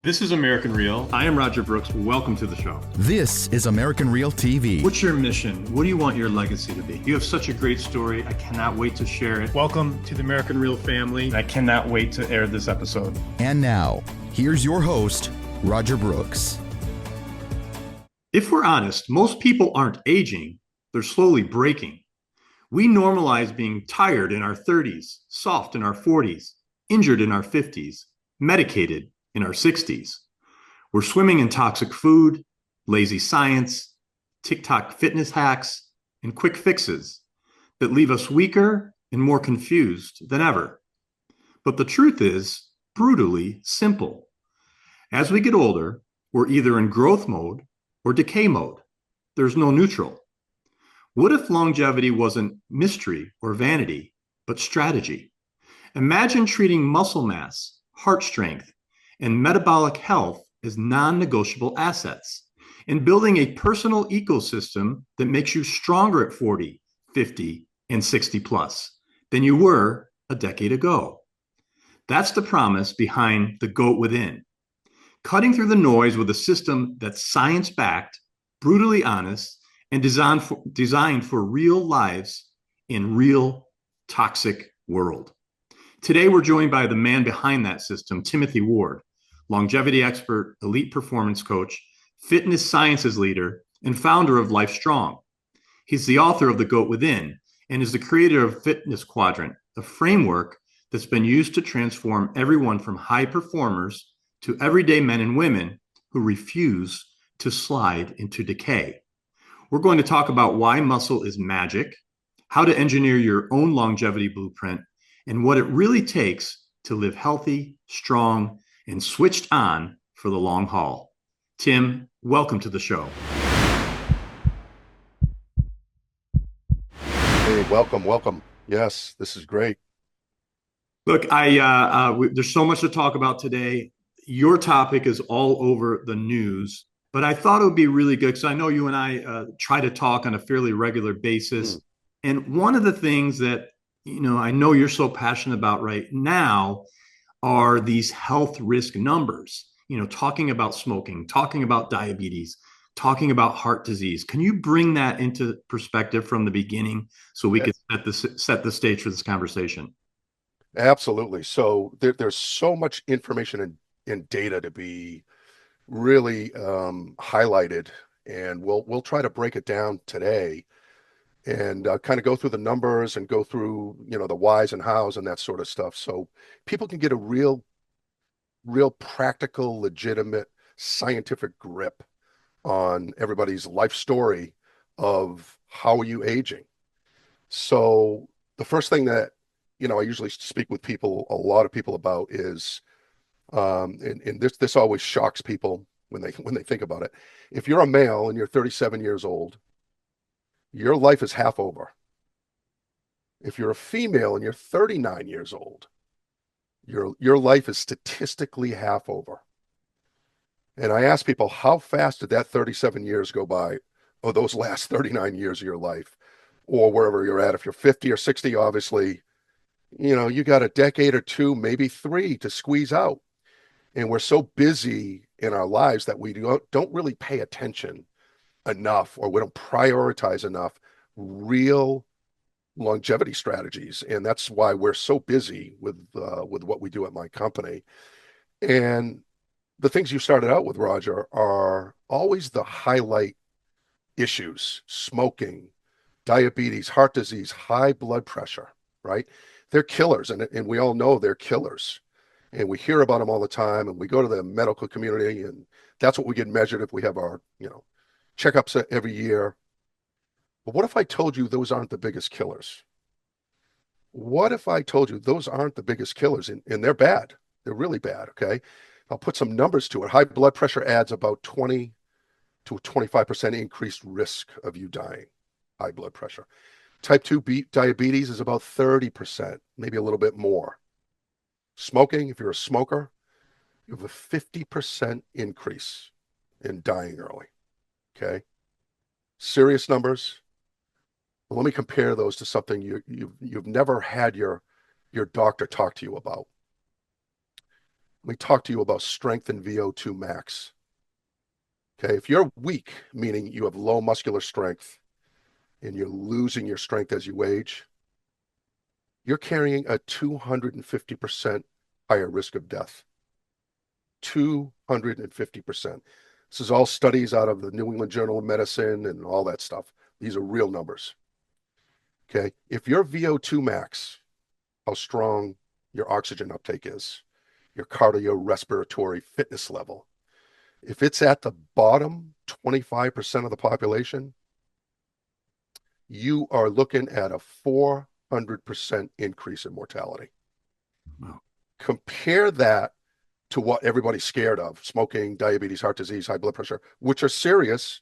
This is American Real. I am Roger Brooks. Welcome to the show. This is American Real TV. What's your mission? What do you want your legacy to be? You have such a great story. I cannot wait to share it. Welcome to the American Real family. I cannot wait to air this episode. And now, here's your host, Roger Brooks. If we're honest, most people aren't aging, they're slowly breaking. We normalize being tired in our 30s, soft in our 40s, injured in our 50s, medicated in our 60s. We're swimming in toxic food, lazy science, TikTok fitness hacks, and quick fixes that leave us weaker and more confused than ever. But the truth is brutally simple. As we get older, we're either in growth mode or decay mode. There's no neutral. What if longevity wasn't mystery or vanity, but strategy? Imagine treating muscle mass, heart strength, and metabolic health as non-negotiable assets, and building a personal ecosystem that makes you stronger at 40, 50, and 60 plus than you were a decade ago. That's the promise behind the GOAT Within. Cutting through the noise with a system that's science-backed, brutally honest, and designed for real lives in real toxic world. Today, we're joined by the man behind that system, Timothy Ward, longevity expert, elite performance coach, fitness sciences leader, and founder of Life Strong. He's the author of The GOAT Within and is the creator of Fitness Quadrant, a framework that's been used to transform everyone from high performers to everyday men and women who refuse to slide into decay. We're going to talk about why muscle is magic, how to engineer your own longevity blueprint, and what it really takes to live healthy, strong, and switched on for the long haul. Tim, welcome to the show. Hey, welcome. Yes, this is great. Look, there's so much to talk about today. Your topic is all over the news, but I thought it would be really good because I know you and I try to talk on a fairly regular basis. And one of the things that, I know you're so passionate about right now are these health risk numbers, talking about smoking, talking about diabetes, talking about heart disease. Can you bring that into perspective from the beginning so we could set the stage for this conversation? Absolutely. So there's so much information and data to be really highlighted, and we'll try to break it down today and kind of go through the numbers and go through the whys and hows and that sort of stuff, so people can get a real practical, legitimate, scientific grip on everybody's life story of how are you aging. So the first thing that I usually speak with people, a lot of people about is, and this always shocks people when they think about it. If you're a male and you're 37 years old, your life is half over. If you're a female and you're 39 years old, your life is statistically half over. And I ask people, how fast did that 37 years go by, or those last 39 years of your life, or wherever you're at? If you're 50 or 60, obviously, you got a decade or two, maybe three to squeeze out. And we're so busy in our lives that we don't really pay attention enough, or we don't prioritize enough real longevity strategies. And that's why we're so busy with what we do at my company. And the things you started out with, Roger, are always the highlight issues: smoking, diabetes, heart disease, high blood pressure, right? They're killers, and we all know they're killers. And we hear about them all the time, and we go to the medical community, and that's what we get measured if we have our, checkups every year. But what if I told you those aren't the biggest killers? What if I told you those aren't the biggest killers, and they're bad? They're really bad, okay? I'll put some numbers to it. High blood pressure adds about 20 to a 25% increased risk of you dying. High blood pressure. Type 2 diabetes is about 30%, maybe a little bit more. Smoking, if you're a smoker, you have a 50% increase in dying early. Okay. Serious numbers. Well, let me compare those to something you've never had your doctor talk to you about. Let me talk to you about strength and VO2 max. Okay, if you're weak, meaning you have low muscular strength and you're losing your strength as you age, you're carrying a 250% higher risk of death. 250%. This is all studies out of the New England Journal of Medicine and all that stuff. These are real numbers. Okay, if your VO2 max, how strong your oxygen uptake is, your cardiorespiratory fitness level, if it's at the bottom 25% of the population, you are looking at a 400% increase in mortality. Wow. Compare that to what everybody's scared of: smoking, diabetes, heart disease, high blood pressure, which are serious,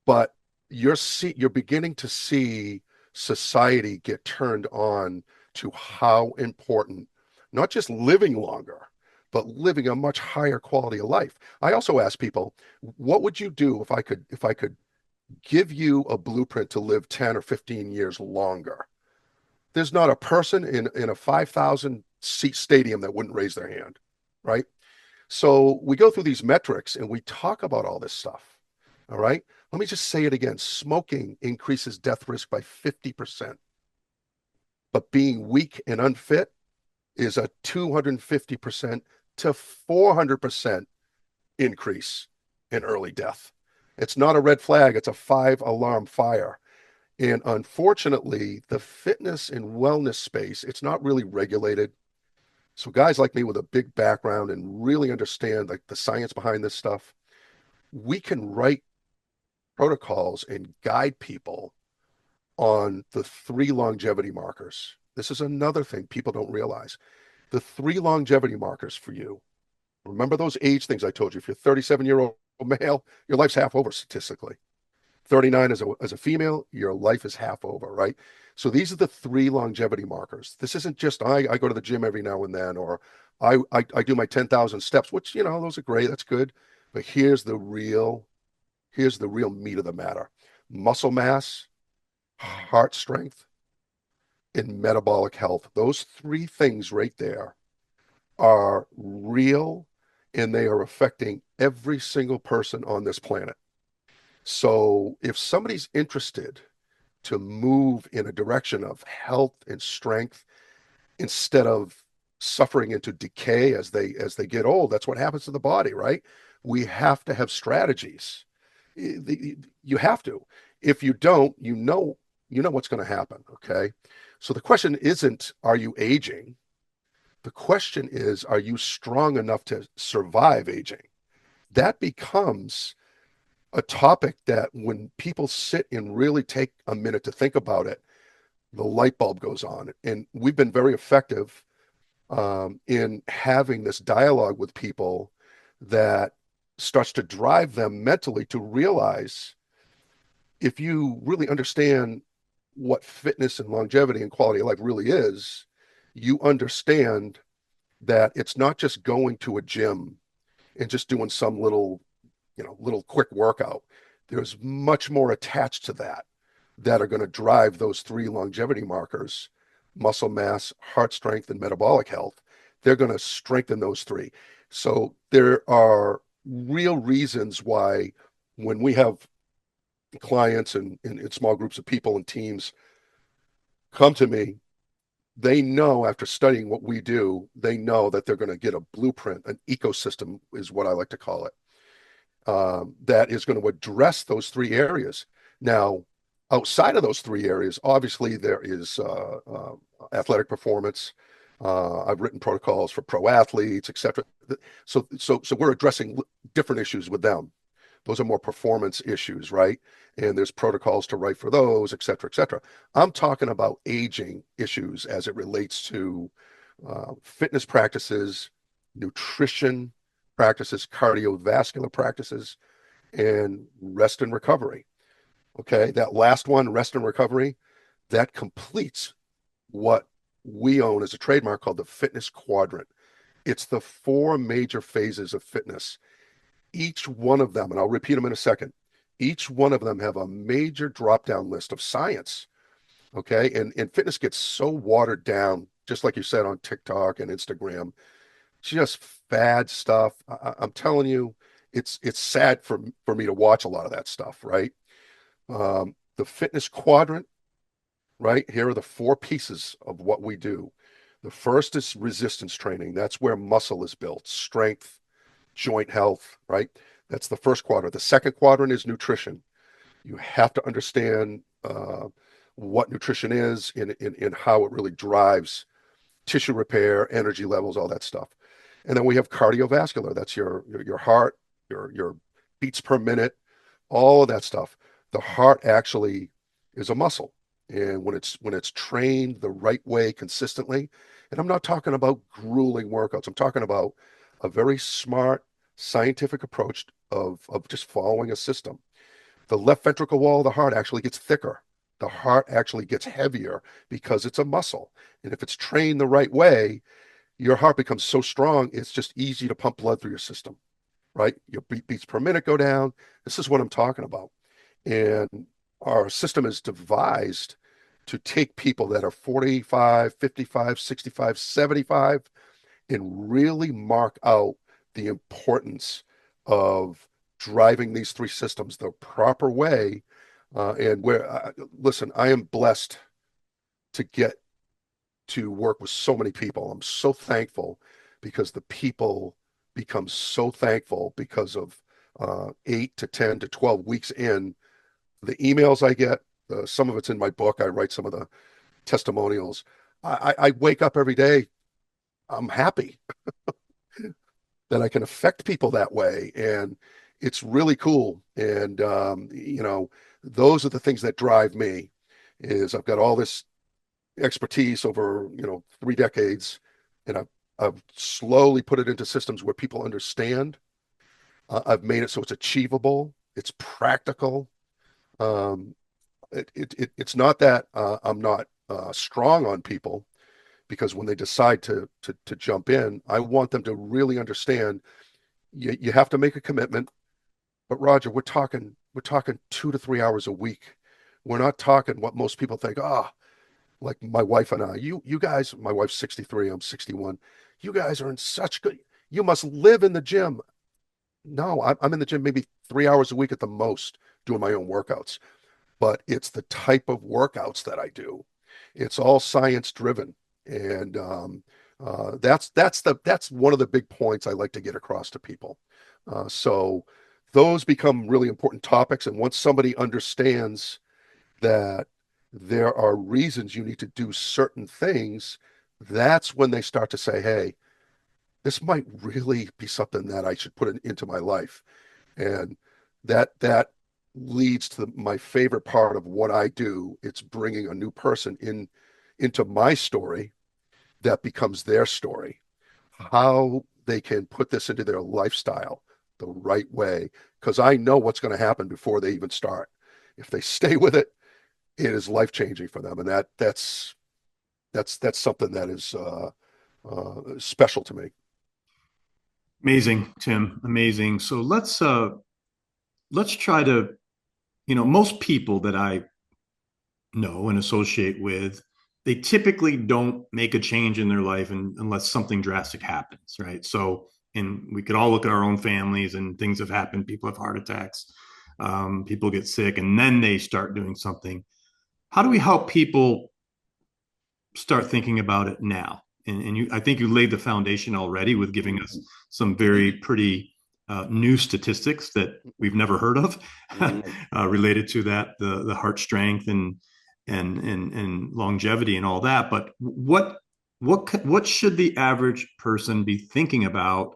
but you're beginning to see society get turned on to how important not just living longer, but living a much higher quality of life. I also ask people, what would you do if I could give you a blueprint to live 10 or 15 years longer? There's not a person in a 5,000 seat stadium that wouldn't raise their hand, right? So we go through these metrics and we talk about all this stuff. All right. Let me just say it again. Smoking increases death risk by 50%, but being weak and unfit is a 250% to 400% increase in early death. It's not a red flag, it's a 5 alarm fire. And unfortunately, the fitness and wellness space, it's not really regulated. So guys like me with a big background and really understand like the science behind this stuff, we can write protocols and guide people on the 3 longevity markers. This is another thing people don't realize. The 3 longevity markers for you. Remember those age things I told you? If you're 37-year-old male, your life's half over statistically. 39 as a female, your life is half over, right? So these are the 3 longevity markers. This isn't just I go to the gym every now and then, or I do my 10,000 steps, which, those are great. That's good. But here's the real meat of the matter: muscle mass, heart strength, and metabolic health. Those 3 things right there are real, and they are affecting every single person on this planet. So if somebody's interested to move in a direction of health and strength instead of suffering into decay as they get old, that's what happens to the body, right? We have to have strategies. You have to. If you don't, you know what's going to happen, okay? So the question isn't, are you aging? The question is, are you strong enough to survive aging? That becomes a topic that when people sit and really take a minute to think about it, the light bulb goes on. And we've been very effective in having this dialogue with people that starts to drive them mentally to realize, if you really understand what fitness and longevity and quality of life really is, you understand that it's not just going to a gym and just doing some little quick workout. There's much more attached to that are going to drive those 3 longevity markers: muscle mass, heart strength, and metabolic health. They're going to strengthen those 3. So there are real reasons why when we have clients and small groups of people and teams come to me, they know, after studying what we do, they know that they're going to get a blueprint, an ecosystem is what I like to call it, that is going to address those 3 areas. Now, outside of those 3 areas, obviously there is athletic performance. I've written protocols for pro athletes, etc. So we're addressing different issues with them. Those are more performance issues, right? And there's protocols to write for those, et cetera, et cetera. I'm talking about aging issues as it relates to fitness practices, nutrition practices, cardiovascular practices, and rest and recovery. Okay, that last one, rest and recovery, that completes what we own as a trademark called the fitness quadrant. It's the 4 major phases of fitness. Each one of them, and I'll repeat them in a second, each one of them have a major drop-down list of science. Okay, and fitness gets so watered down, just like you said, on TikTok and Instagram. just fad stuff. I'm telling you, it's sad for me to watch a lot of that stuff, right? The fitness quadrant, right? Here are the four pieces of what we do. The first is resistance training. That's where muscle is built, strength, joint health, right? That's the first quadrant. The second quadrant is nutrition. You have to understand what nutrition is in how it really drives tissue repair, energy levels, all that stuff. And then we have cardiovascular. That's your heart, your beats per minute, all of that stuff. The heart actually is a muscle. And when it's trained the right way consistently, and I'm not talking about grueling workouts, I'm talking about a very smart scientific approach of just following a system. The left ventricle wall of the heart actually gets thicker. The heart actually gets heavier because it's a muscle. And if it's trained the right way, your heart becomes so strong, it's just easy to pump blood through your system, right? Your beats per minute go down. This is what I'm talking about. And our system is devised to take people that are 45, 55, 65, 75 and really mark out the importance of driving these three systems the proper way. And where, listen, I am blessed to get to work with so many people. I'm so thankful because the people become so thankful because of 8 to 10 to 12 weeks in the emails I get. Some of it's in my book. I write some of the testimonials. I wake up every day. I'm happy that I can affect people that way. And it's really cool. And, those are the things that drive me is I've got all this expertise over, 3 decades, and I've slowly put it into systems where people understand. I've made it so it's achievable, it's practical. Um, it's not that I'm not strong on people because when they decide to jump in, I want them to really understand you have to make a commitment. But Roger, we're talking 2 to 3 hours a week. We're not talking what most people think. Like my wife and I, you guys, my wife's 63, I'm 61. You guys are in such good. You must live in the gym. No, I'm in the gym maybe 3 hours a week at the most, doing my own workouts. But it's the type of workouts that I do. It's all science driven, and that's one of the big points I like to get across to people. So those become really important topics, and once somebody understands that there are reasons you need to do certain things, that's when they start to say, "Hey, this might really be something that I should put into my life." And that leads to my favorite part of what I do. It's bringing a new person into my story that becomes their story, how they can put this into their lifestyle the right way. Because I know what's going to happen before they even start. If they stay with it, it is life changing for them, and that's something that is special to me. Amazing, Tim. Amazing. So let's try to, most people that I know and associate with, they typically don't make a change in their life unless something drastic happens, right? So, and we could all look at our own families and things have happened. People have heart attacks, people get sick, and then they start doing something. How do we help people start thinking about it now? And I think you laid the foundation already with giving us some very pretty new statistics that we've never heard of related to that, the heart strength and longevity and all that. But what should the average person be thinking about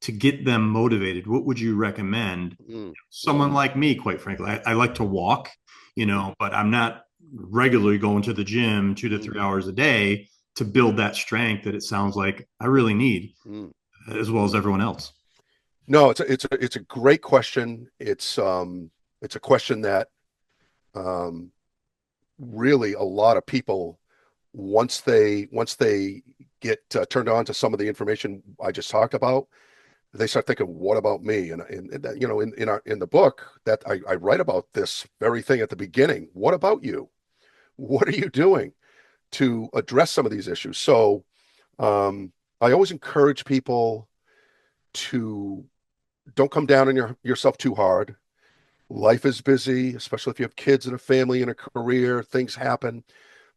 to get them motivated? What would you recommend? Mm. Someone like me, quite frankly, I like to walk, but I'm not regularly going to the gym 2 to 3 hours a day to build that strength that it sounds like I really need, Mm. as well as everyone else. No, it's a great question. It's a question that um, really a lot of people once they get turned on to some of the information I just talked about, they start thinking, "What about me?" And that, in the book that I write about this very thing at the beginning. What about you? What are you doing to address some of these issues? So, um, I always encourage people to don't come down on yourself too hard. Life is busy, especially if you have kids and a family and a career, things happen,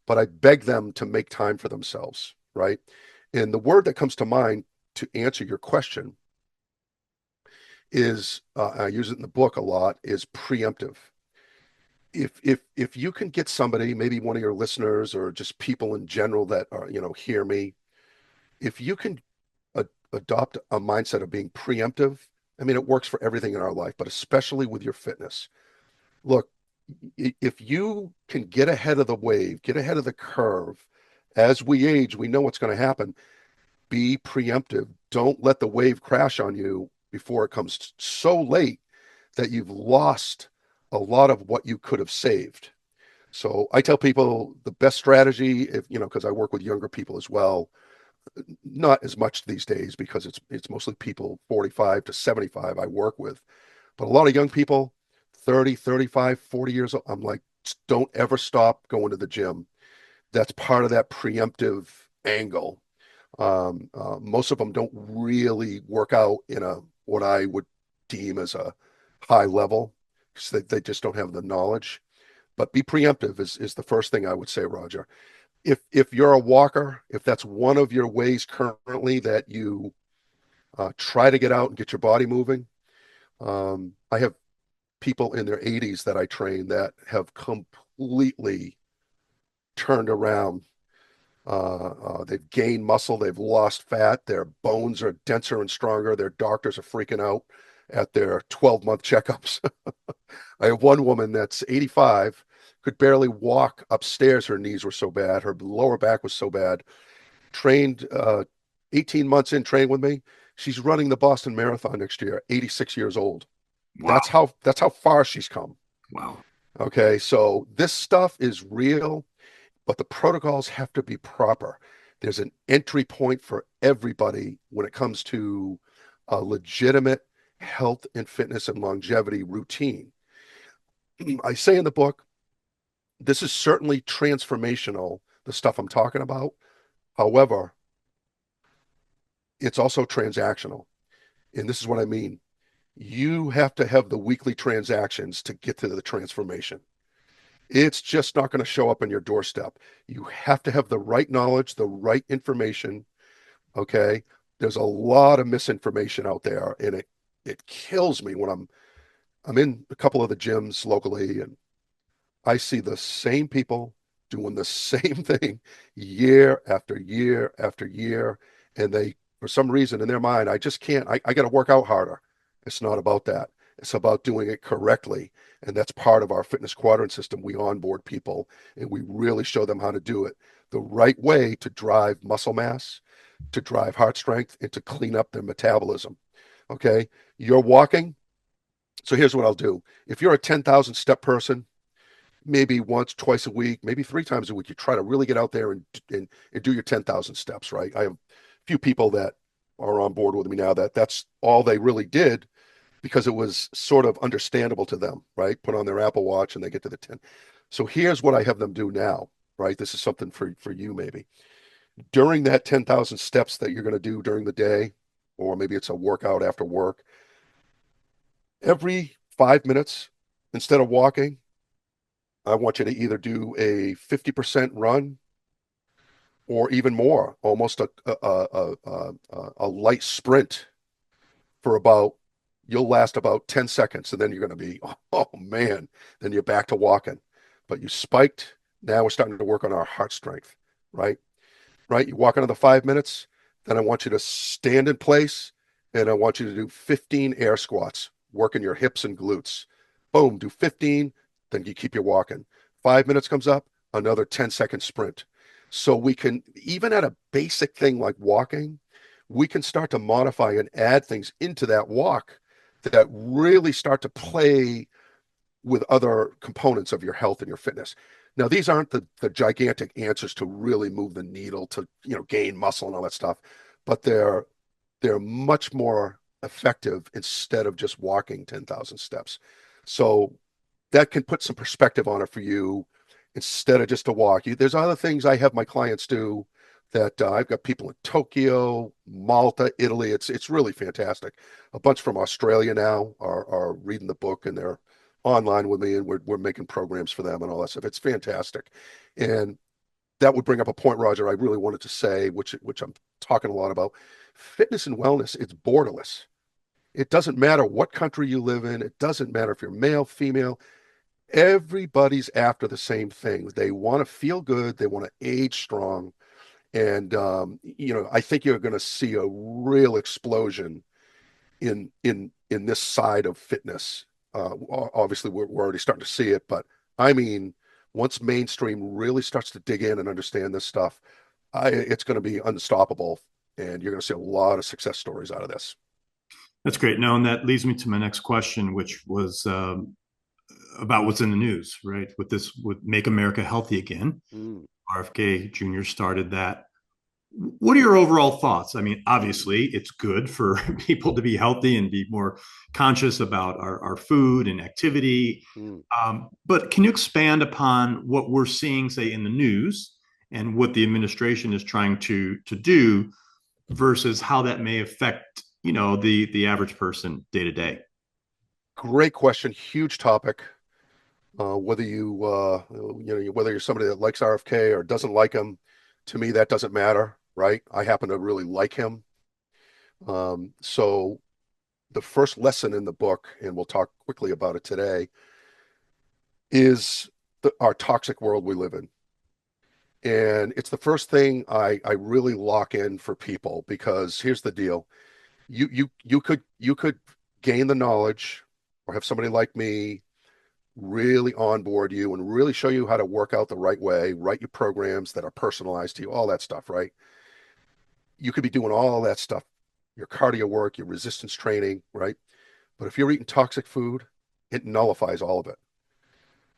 but I beg them to make time for themselves, right? And the word that comes to mind to answer your question is, I use it in the book a lot, is preemptive. If you can get somebody, maybe one of your listeners or just people in general that are, hear me, if you can adopt a mindset of being preemptive, I mean, it works for everything in our life, but especially with your fitness. Look, if you can get ahead of the wave, get ahead of the curve, as we age, we know what's going to happen. Be preemptive. Don't let the wave crash on you before it comes so late that you've lost a lot of what you could have saved. So I tell people the best strategy, if because I work with younger people as well, not as much these days because it's mostly people 45 to 75 I work with, but a lot of young people, 30, 35, 40 years old, I'm like, don't ever stop going to the gym. That's part of that preemptive angle. Most of them don't really work out in a what I would deem as a high level because they just don't have the knowledge. But be preemptive is the first thing I would say, Roger. If you're a walker, if that's one of your ways currently that you try to get out and get your body moving, I have people in their 80s that I train that have completely turned around. They've gained muscle, they've lost fat, their bones are denser and stronger. Their doctors are freaking out at their 12-month checkups. I have one woman that's 85, could barely walk upstairs. Her knees were so bad, her lower back was so bad. Trained 18 months in, trained with me. She's running the Boston Marathon next year, 86 years old. Wow. That's how far she's come. Wow. Okay, so this stuff is real, but the protocols have to be proper. There's an entry point for everybody when it comes to a legitimate health and fitness and longevity routine. I say in the book, this is certainly transformational, the stuff I'm talking about. However, it's also transactional. And this is what I mean. You have to have the weekly transactions to get to the transformation. It's just not going to show up on your doorstep. You have to have the right knowledge, the right information. Okay. There's a lot of misinformation out there, and it kills me when I'm in a couple of the gyms locally and I see the same people doing the same thing year after year after year. And they, for some reason in their mind, I just can't, I got to work out harder. It's not about that. It's about doing it correctly. And that's part of our fitness quadrant system. We onboard people and we really show them how to do it the right way to drive muscle mass, to drive heart strength, and to clean up their metabolism. Okay. You're walking. So here's what I'll do. If you're a 10,000 step person, maybe once, twice a week, maybe 3 times a week, you try to really get out there and do your 10,000 steps, right? I have a few people that are on board with me now that that's all they really did because it was sort of understandable to them, right? Put on their Apple Watch and they get to the 10. So here's what I have them do now, right? This is something for you maybe. During that 10,000 steps that you're going to do during the day, or maybe it's a workout after work, every 5 minutes, instead of walking, I want you to either do a 50% run or even more, almost a light sprint for about, you'll last about 10 seconds and then you're going to be, oh man, then you're back to walking. But you spiked. Now we're starting to work on our heart strength, right? Right? You walk another 5 minutes, then I want you to stand in place and I want you to do 15 air squats, working your hips and glutes. Boom, do 15, then you keep your walking. 5 minutes comes up, another 10-second sprint. So we can, even at a basic thing like walking, we can start to modify and add things into that walk that really start to play with other components of your health and your fitness. Now, these aren't the gigantic answers to really move the needle to, gain muscle and all that stuff, but they're much more effective instead of just walking 10,000 steps. So that can put some perspective on it for you instead of just a walk. There's other things I have my clients do that I've got people in Tokyo, Malta, Italy. It's really fantastic. A bunch from Australia now are reading the book and they're online with me, and we're making programs for them and all that stuff. It's fantastic. And that would bring up a point, Roger, I really wanted to say, which I'm talking a lot about. Fitness and wellness, it's borderless. It doesn't matter what country you live in. It doesn't matter if you're male, female. Everybody's after the same thing. They want to feel good. They want to age strong. And I think you're going to see a real explosion in this side of fitness. Obviously, we're already starting to see it, but I mean, once mainstream really starts to dig in and understand this stuff, it's going to be unstoppable, and you're going to see a lot of success stories out of this. That's great. No, and that leads me to my next question, which was about what's in the news, right? With this, with Make America Healthy Again. Mm. RFK Jr. started that. What are your overall thoughts? I mean, obviously, it's good for people to be healthy and be more conscious about our food and activity. Mm. But can you expand upon what we're seeing, say, in the news and what the administration is trying to do versus how that may affect, the average person day to day? Great question. Huge topic. Whether whether you're somebody that likes RFK or doesn't like him, to me that doesn't matter, right? I happen to really like him. So the first lesson in the book, and we'll talk quickly about it today, is our toxic world we live in. And it's the first thing I really lock in for people, because here's the deal. You could gain the knowledge or have somebody like me really onboard you and really show you how to work out the right way, write your programs that are personalized to you, all that stuff, right? You could be doing all that stuff, your cardio work, your resistance training, right? But if you're eating toxic food, it nullifies all of it.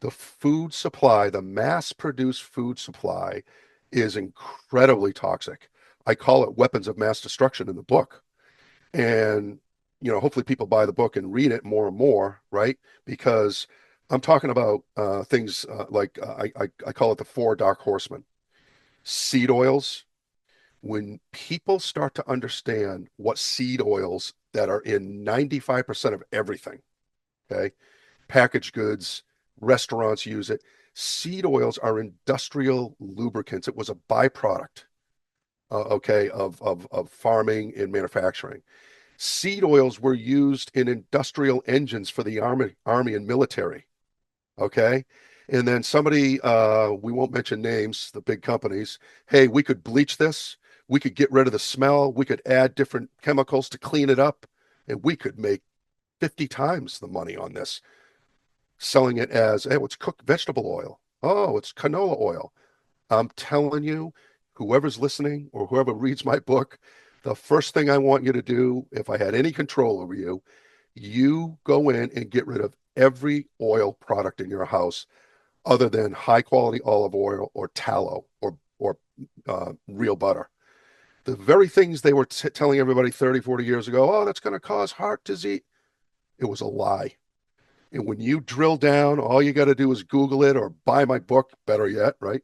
The food supply, the mass produced food supply, is incredibly toxic. I call it weapons of mass destruction in the book. And, hopefully people buy the book and read it more and more, right? Because I'm talking about things like I call it the four dark horsemen. Seed oils. When people start to understand what seed oils that are in 95% of everything, okay, packaged goods, restaurants use it. Seed oils are industrial lubricants. It was a byproduct, okay, of farming and manufacturing. Seed oils were used in industrial engines for the army and military, okay? And then somebody, we won't mention names, the big companies, hey, we could bleach this, we could get rid of the smell, we could add different chemicals to clean it up, and we could make 50 times the money on this, selling it as, hey, it's cooked vegetable oil. Oh, it's canola oil. I'm telling you, whoever's listening or whoever reads my book, the first thing I want you to do, if I had any control over you, you go in and get rid of every oil product in your house other than high quality olive oil or tallow or real butter. The very things they were telling everybody 30, 40 years ago, oh, that's going to cause heart disease. It was a lie. And when you drill down, all you got to do is Google it or buy my book, better yet, right?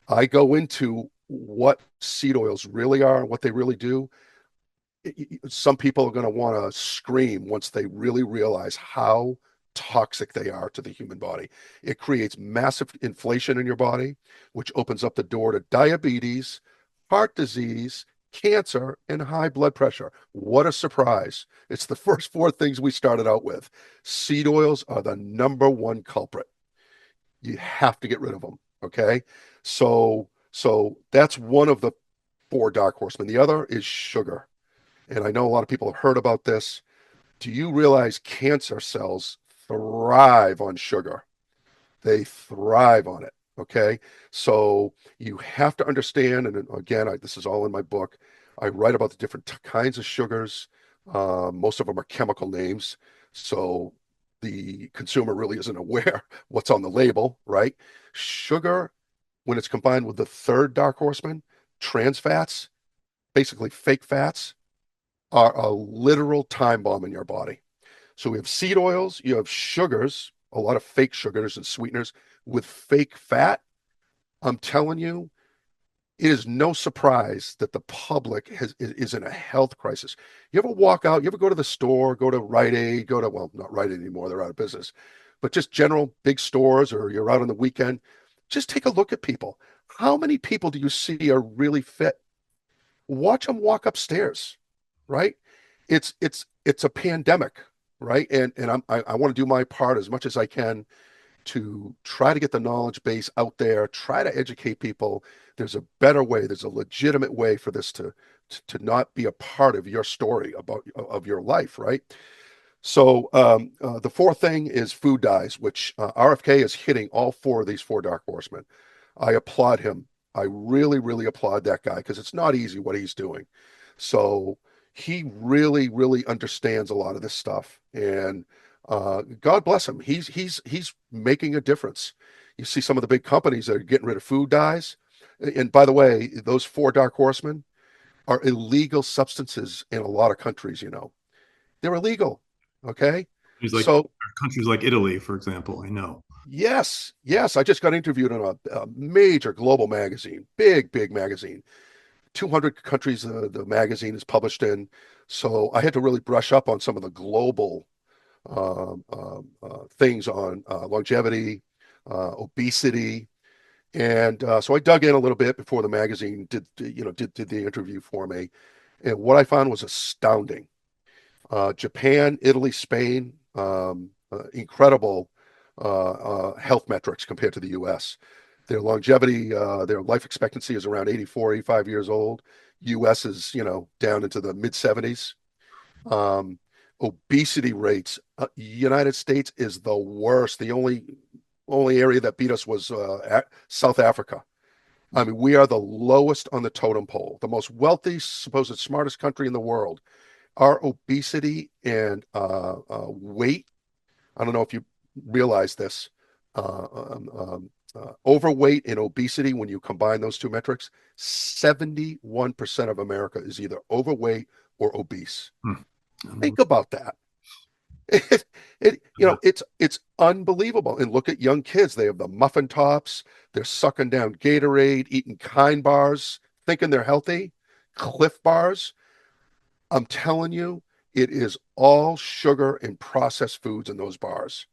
I go into what seed oils really are and what they really do. Some people are going to want to scream once they really realize how toxic they are to the human body. It creates massive inflation in your body, which opens up the door to diabetes, heart disease, cancer, and high blood pressure. What a surprise. It's the first four things we started out with. Seed oils are the number one culprit. You have to get rid of them. Okay. So that's one of the four dark horsemen. The other is sugar. And I know a lot of people have heard about this. Do you realize cancer cells thrive on sugar? They thrive on it. Okay. So you have to understand, and again, this is all in my book. I write about the different kinds of sugars. Most of them are chemical names. So the consumer really isn't aware what's on the label, right? Sugar, when it's combined with the third dark horseman, trans fats, basically fake fats, are a literal time bomb in your body. So we have seed oils, you have sugars, a lot of fake sugars and sweeteners with fake fat. I'm telling you, it is no surprise that the public is in a health crisis. You ever walk out, you ever go to the store, go to Rite Aid, go to, well, not Rite Aid anymore, they're out of business, but just general big stores, or you're out on the weekend, just take a look at people. How many people do you see are really fit? Watch them walk upstairs, right? It's a pandemic, right? I want to do my part as much as I can to try to get the knowledge base out there, try to educate people. There's a better way, there's a legitimate way for this to not be a part of your story about of your life, right? So the fourth thing is food dyes, which RFK is hitting all four of these four dark horsemen. I applaud him. I really, really applaud that guy because it's not easy what he's doing. So he really, really understands a lot of this stuff, and God bless him. He's making a difference. You see some of the big companies that are getting rid of food dyes, and by the way, those four dark horsemen are illegal substances in a lot of countries. They're illegal. Okay, There's like so countries like Italy, for example. I know. yes, yes, I just got interviewed in a major global magazine, big magazine. 200 countries the magazine is published in. So I had to really brush up on some of the global things on longevity, obesity, and so I dug in a little bit before the magazine did the interview for me, and what I found was astounding. Japan, Italy, Spain, incredible health metrics compared to the U.S. Their longevity, their life expectancy is around 84, 85 years old. U.S. is, down into the mid 70s. Um, Obesity rates, United States is the worst. The only area that beat us was South Africa. I mean, we are the lowest on the totem pole, the most wealthy, supposed smartest country in the world. Our obesity and weight, I don't know if you realize this, overweight and obesity, when you combine those two metrics, 71% of America is either overweight or obese. Hmm. Think about that. It's unbelievable. And look at young kids. They have the muffin tops. They're sucking down Gatorade, eating Kind bars, thinking they're healthy. Cliff bars. I'm telling you, it is all sugar and processed foods in those bars.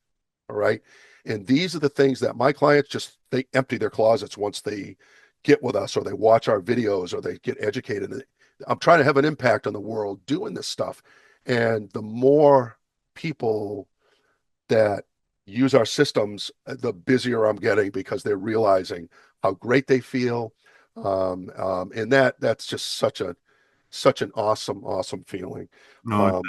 All right. And these are the things that my clients they empty their closets once they get with us, or they watch our videos, or they get educated. I'm trying to have an impact on the world doing this stuff. And the more people that use our systems, the busier I'm getting because they're realizing how great they feel. And that's just such an awesome feeling. No, Um,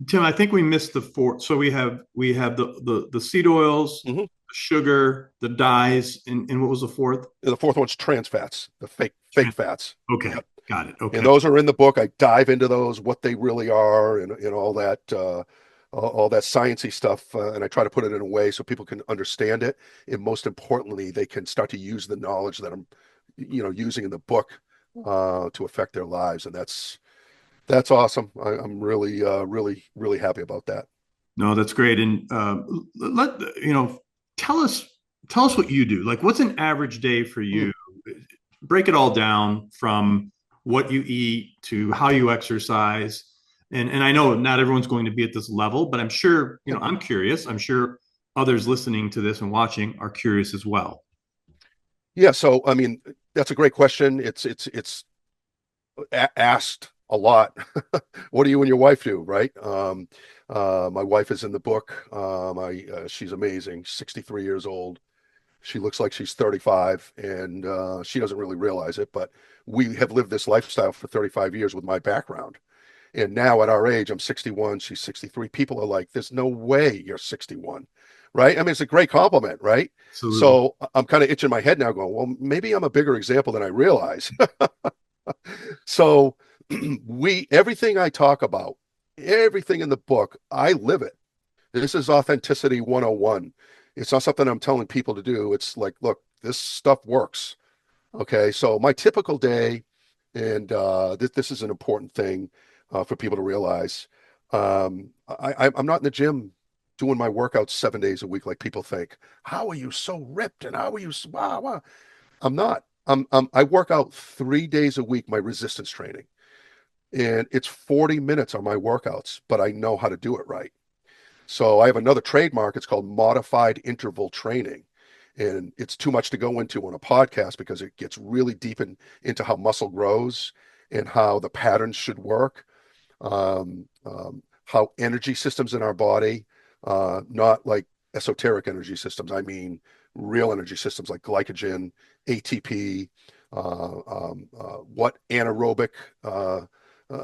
Tim, I think we missed the fourth. So we have the seed oils, mhm. the sugar, the dyes, and what was the fourth? The fourth one's trans fats, the fake Trans. fats. Okay, Yep. got it. And Okay. those are in the book. I dive into those, what they really are, and all that sciencey stuff, and I try to put it in a way so people can understand it, and most importantly, they can start to use the knowledge that I'm, using in the book to affect their lives, and that's awesome. I'm really happy about that. No, that's great. And let tell us tell us what you do. Like, what's an average day for Mm. you? Break it all down from what you eat to how you exercise. And I know not everyone's going to be at this level, but I'm sure, Yeah. I'm curious. I'm sure others listening to this and watching are curious as well. Yeah. So, I mean, that's a great question. It's asked a lot. What do you and your wife do, right? My wife is in the book. She's amazing. 63 years old. She looks like she's 35, and she doesn't really realize it, but we have lived this lifestyle for 35 years with my background. And now at our age, I'm 61, she's 63. People are like, there's no way you're 61, right? I mean, it's a great compliment, right? Absolutely. So I'm kind of itching my head now going, well, maybe I'm a bigger example than I realize. So everything I talk about, everything in the book, I live it. This is authenticity 101. It's not something I'm telling people to do. It's like, look, this stuff works. Okay. So my typical day, and this is an important thing for people to realize. I'm not in the gym doing my workouts 7 days a week like people think. How are you so ripped? And how are you? Wow, wow. I'm not. I work out 3 days a week, my resistance training, and it's 40 minutes on my workouts, but I know how to do it right. So I have another trademark. It's called modified interval training. And it's too much to go into on a podcast because it gets really deep into how muscle grows and how the patterns should work, how energy systems in our body, not like esoteric energy systems. I mean, real energy systems like glycogen, ATP, what anaerobic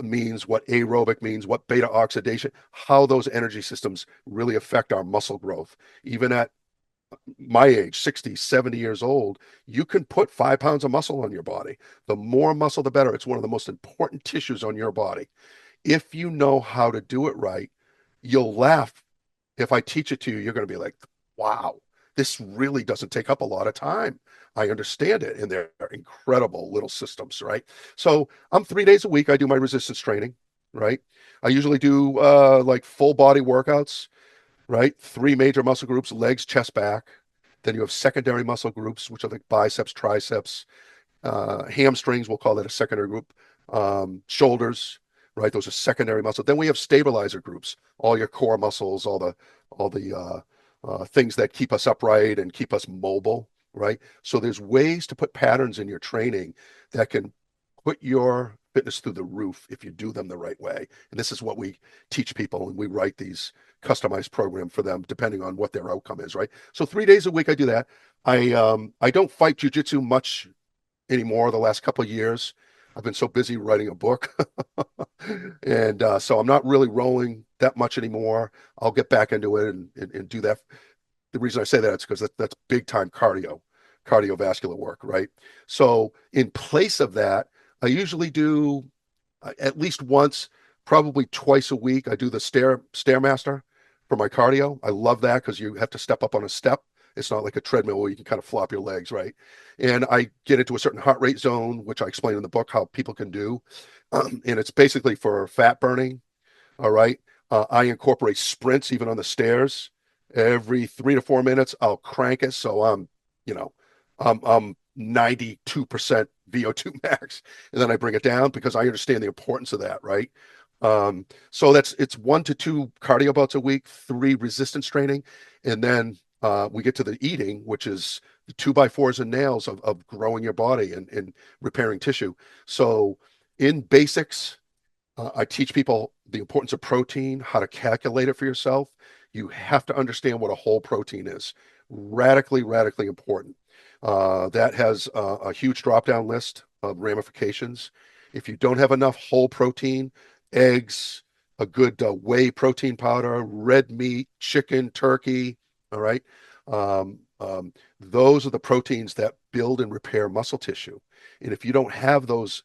means, what aerobic means, what beta oxidation, how those energy systems really affect our muscle growth. Even at my age, 60, 70 years old, you can put 5 pounds of muscle on your body. The more muscle, the better. It's one of the most important tissues on your body. If you know how to do it right, you'll laugh. If I teach it to you, you're going to be like, wow, this really doesn't take up a lot of time. I understand it. And they're incredible little systems, right? So I'm 3 days a week. I do my resistance training, right? I usually do like full body workouts, right? Three major muscle groups: legs, chest, back. Then you have secondary muscle groups, which are like biceps, triceps, hamstrings. We'll call that a secondary group. Shoulders, right? Those are secondary muscles. Then we have stabilizer groups, all your core muscles, all the things that keep us upright and keep us mobile, right? So there's ways to put patterns in your training that can put your fitness through the roof if you do them the right way. And this is what we teach people, and we write these customized program for them depending on what their outcome is, right? So 3 days a week I do that. I don't fight jujitsu much anymore the last couple of years. I've been so busy writing a book. And so I'm not really rolling that much anymore. I'll get back into it and do that. The reason I say that is because that's big time cardiovascular work, right? So in place of that, I usually do at least once, probably twice a week. I do the stairmaster for my cardio. I love that because you have to step up on a step. It's not like a treadmill where you can kind of flop your legs, right? And I get into a certain heart rate zone, which I explain in the book how people can do. And it's basically for fat burning. All right. I incorporate sprints even on the stairs. Every 3 to 4 minutes, I'll crank it. So you know, I'm 92% VO2 max. And then I bring it down because I understand the importance of that, right? So it's 1 to 2 cardio bouts a week, 3 resistance training, and then we get to the eating, which is the 2x4s and nails of growing your body and repairing tissue. So in basics, I teach people the importance of protein, how to calculate it for yourself. You have to understand what a whole protein is. Radically, radically important. That has a huge drop-down list of ramifications. If you don't have enough whole protein, eggs, a good whey protein powder, red meat, chicken, turkey, all right? Those are the proteins that build and repair muscle tissue. And if you don't have those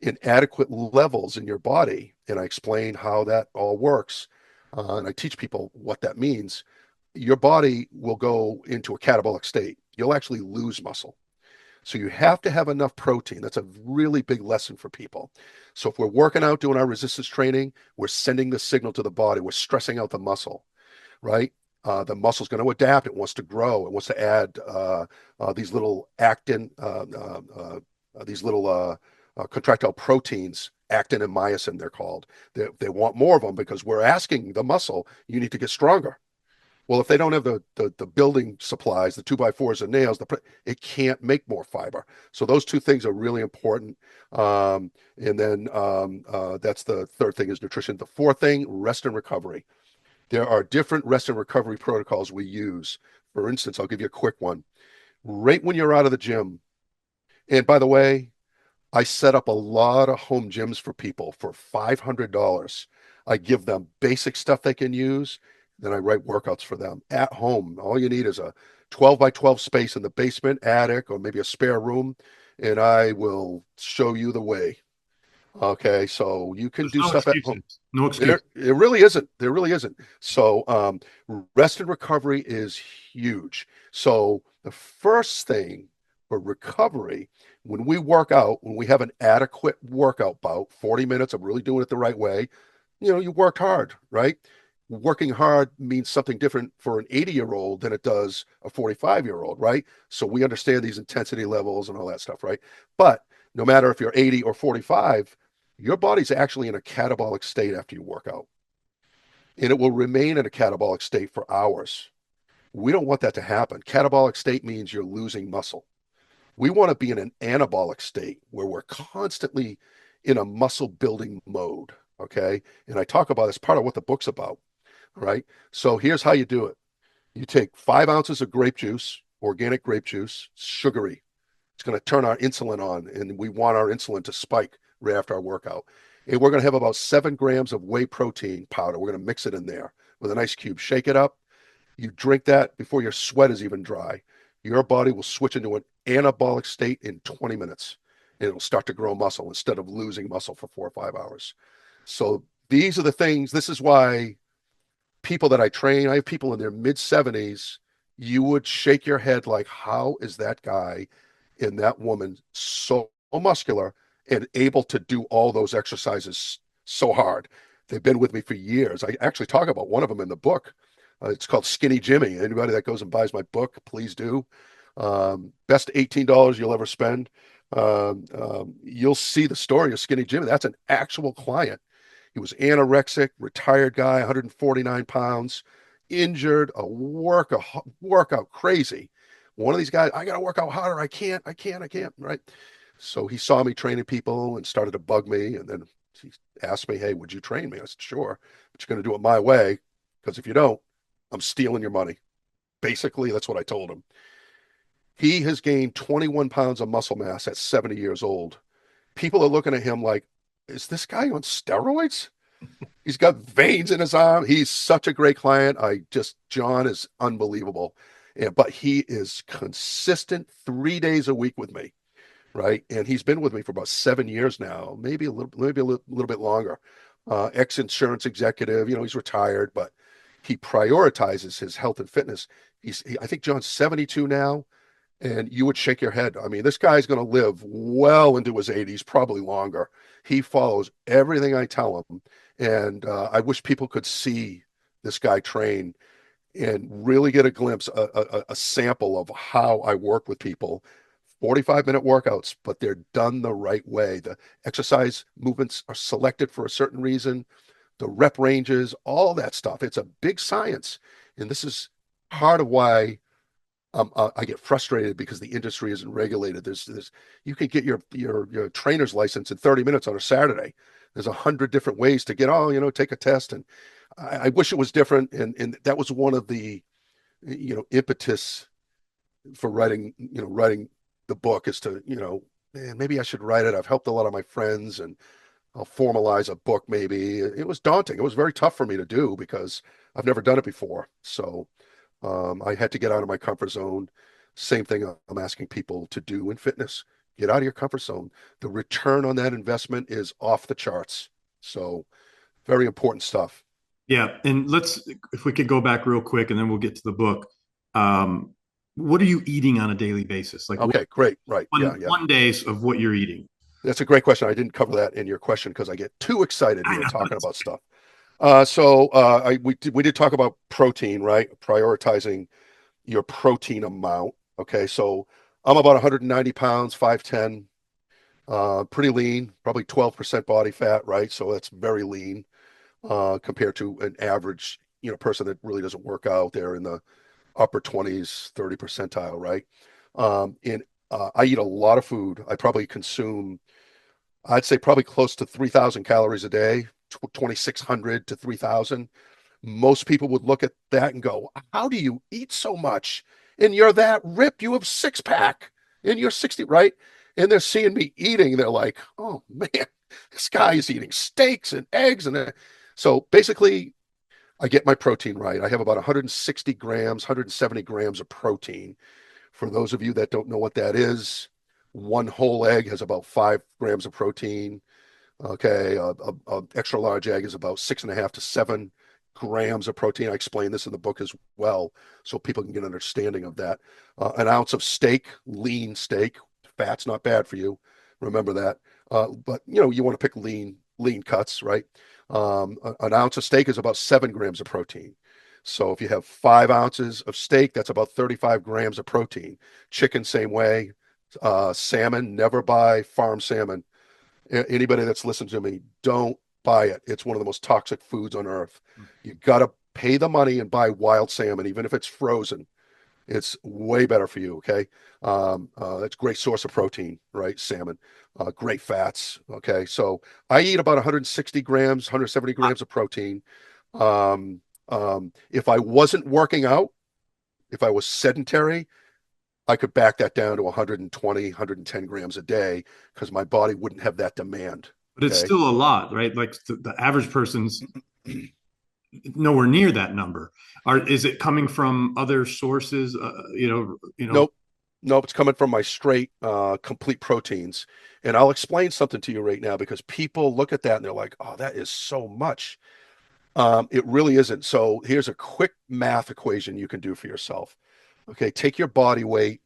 in adequate levels in your body, and I explain how that all works, and I teach people what that means, your body will go into a catabolic state. You'll actually lose muscle. So you have to have enough protein. That's a really big lesson for people. So if we're working out, doing our resistance training, we're sending the signal to the body. We're stressing out the muscle, right? The muscle's going to adapt. It wants to grow. It wants to add these little actin, these little contractile proteins, actin and myosin, they're called. They want more of them because we're asking the muscle, you need to get stronger. Well, if they don't have the building supplies, the 2x4s and nails, it can't make more fiber. So those two things are really important. And then that's the third thing is nutrition. The fourth thing, rest and recovery. There are different rest and recovery protocols we use. For instance, I'll give you a quick one. Right when you're out of the gym, and by the way, I set up a lot of home gyms for people for $500. I give them basic stuff they can use. Then I write workouts for them at home. All you need is a 12 by 12 space in the basement, attic, or maybe a spare room, and I will show you the way. Okay, so you can There's do no stuff at home. excuses. No There, excuses. it really isn't. There really isn't. So, rest and recovery is huge. So, the first thing for recovery, when we work out, when we have an adequate workout bout, 40 minutes of really doing it the right way, you worked hard, right? working hard means something different for an 80-year-old than it does a 45-year-old, right? So we understand these intensity levels and all that stuff, right? But no matter if you're 80 or 45, your body's actually in a catabolic state after you work out, and it will remain in a catabolic state for hours. We don't want that to happen. Catabolic state means you're losing muscle. We want to be in an anabolic state where we're constantly in a muscle building mode. Okay. And I talk about this part of what the book's about. Right. So here's how you do it. You take 5 ounces of grape juice, organic grape juice, sugary. It's going to turn our insulin on, and we want our insulin to spike right after our workout. And we're going to have about 7 grams of whey protein powder. We're going to mix it in there with an ice cube, shake it up. You drink that before your sweat is even dry. Your body will switch into an anabolic state in 20 minutes, and it'll start to grow muscle instead of losing muscle for 4 or 5 hours. So these are the things. This is why people that I train, I have people in their mid 70s, you would shake your head like, how is that guy and that woman so muscular and able to do all those exercises so hard? They've been with me for years. I actually talk about one of them in the book. It's called Skinny Jimmy. Anybody that goes and buys my book, please do. Best $18 you'll ever spend. You'll see the story of Skinny Jimmy. That's an actual client. He was anorexic, retired guy, 149 pounds, injured, a workout crazy. One of these guys, I got to work out harder. I can't, right? So he saw me training people and started to bug me. And then he asked me, hey, would you train me? I said, sure, but you're going to do it my way. Because if you don't, I'm stealing your money. Basically, that's what I told him. He has gained 21 pounds of muscle mass at 70 years old. People are looking at him like, is this guy on steroids? He's got veins in his arm. He's such a great client. John is unbelievable. Yeah, but he is consistent 3 days a week with me, right? And he's been with me for about 7 years now, maybe a little bit longer. Ex-insurance executive, he's retired, but he prioritizes his health and fitness. I think John's 72 now, and you would shake your head. I mean, this guy's going to live well into his 80s, probably longer. He follows everything I tell him, and I wish people could see this guy train and really get a glimpse, a sample of how I work with people. 45-minute workouts, but they're done the right way. The exercise movements are selected for a certain reason, the rep ranges, all that stuff. It's a big science. And this is part of why I get frustrated because the industry isn't regulated. You can get your trainer's license in 30 minutes on a Saturday. There's 100 different ways to take a test. And I wish it was different. And that was one of the, impetus for writing the book is to, man, maybe I should write it. I've helped a lot of my friends and I'll formalize a book maybe. It was daunting. It was very tough for me to do because I've never done it before. So I had to get out of my comfort zone. Same thing I'm asking people to do in fitness. Get out of your comfort zone. The return on that investment is off the charts. So very important stuff. Yeah. And if we could go back real quick and then we'll get to the book. Um, what are you eating on a daily basis? Like Okay, great. Right. Yeah. one days of what you're eating. That's a great question. I didn't cover that in your question because I get too excited I here know. talking about stuff. We did talk about protein, right? Prioritizing your protein amount. Okay, so I'm about 190 pounds, 5'10", pretty lean, probably 12% body fat, right? So that's very lean compared to an average, person that really doesn't work out there in the upper 20s, 30 percentile, right? And I eat a lot of food. I probably consume, I'd say probably close to 3,000 calories a day, 2,600 to 3,000. Most people would look at that and go, how do you eat so much? And you're that ripped. You have six pack and you're 60, right? And they're seeing me eating. They're like, oh man, this guy is eating steaks and eggs. So basically, I get my protein right. I have about 160 grams, 170 grams of protein. For those of you that don't know what that is, one whole egg has about 5 grams of protein. Okay, a extra large egg is about 6.5 to 7 grams of protein. I explain this in the book as well, so people can get an understanding of that. An ounce of steak, lean steak, fat's not bad for you. Remember that. But you want to pick lean cuts, right? An ounce of steak is about 7 grams of protein. So if you have 5 ounces of steak, that's about 35 grams of protein. Chicken, same way. Salmon, never buy farm salmon. Anybody that's listened to me, don't buy it. It's one of the most toxic foods on earth. You got to pay the money and buy wild salmon, even if it's frozen. It's way better for you. Okay. It's a great source of protein, right? Salmon, great fats. Okay. So I eat about 160 grams, 170 grams of protein. Um, if I wasn't working out, if I was sedentary, I could back that down to 120, 110 grams a day because my body wouldn't have that demand. But it's Okay. still a lot, right? Like the average person's nowhere near that number. Is it coming from other sources? Nope. Nope. It's coming from my straight, complete proteins. And I'll explain something to you right now because people look at that and they're like, oh, that is so much. It really isn't. So here's a quick math equation you can do for yourself. Okay. Take your body weight,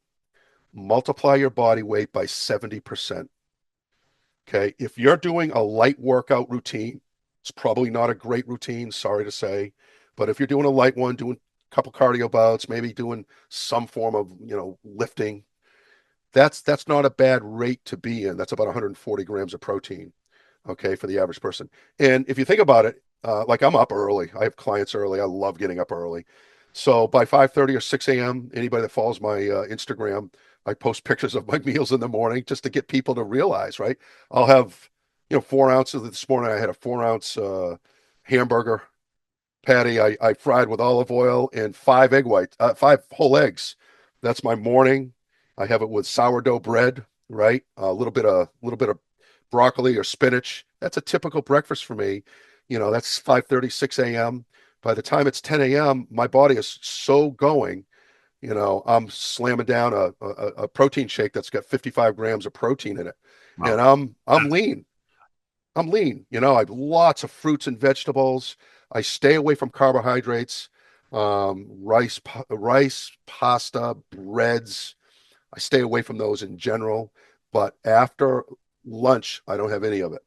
multiply your body weight by 70%. Okay. If you're doing a light workout routine, it's probably not a great routine, sorry to say. But if you're doing a light one, doing a couple cardio bouts, maybe doing some form of, lifting, that's not a bad rate to be in. That's about 140 grams of protein, okay, for the average person. And if you think about it, like I'm up early. I have clients early. I love getting up early. So by 5:30 or 6 a.m., anybody that follows my Instagram, I post pictures of my meals in the morning just to get people to realize, right? I'll have, 4 ounces. This morning I had a 4 ounce hamburger patty I fried with olive oil and 5 whole eggs. That's my morning. I have it with sourdough bread, right? A little bit of broccoli or spinach. That's a typical breakfast for me. That's 5:30, 6 a.m. By the time it's 10 a.m., my body is so going, I'm slamming down a protein shake that's got 55 grams of protein in it. Wow. And I'm lean. I'm lean. I have lots of fruits and vegetables. I stay away from carbohydrates, rice, pasta, breads. I stay away from those in general. But after lunch, I don't have any of it.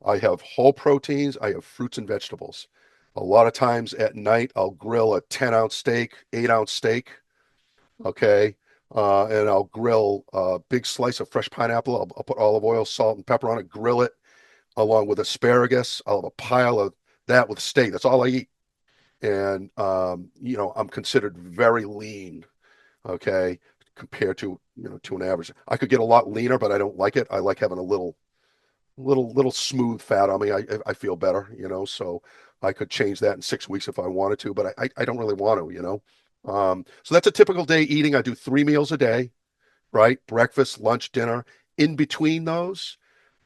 I have whole proteins. I have fruits and vegetables. A lot of times at night, I'll grill a 10-ounce steak, 8-ounce steak. Okay. And I'll grill a big slice of fresh pineapple. I'll put olive oil, salt, and pepper on it, grill it along with asparagus. I'll have a pile of that with steak. That's all I eat. And I'm considered very lean, okay, compared to an average. I could get a lot leaner, but I don't like it. I like having a little smooth fat on me. I feel better, so I could change that in 6 weeks if I wanted to,. But I don't really want to. So that's a typical day eating. I do 3 meals a day, right? Breakfast, lunch, dinner. In between those,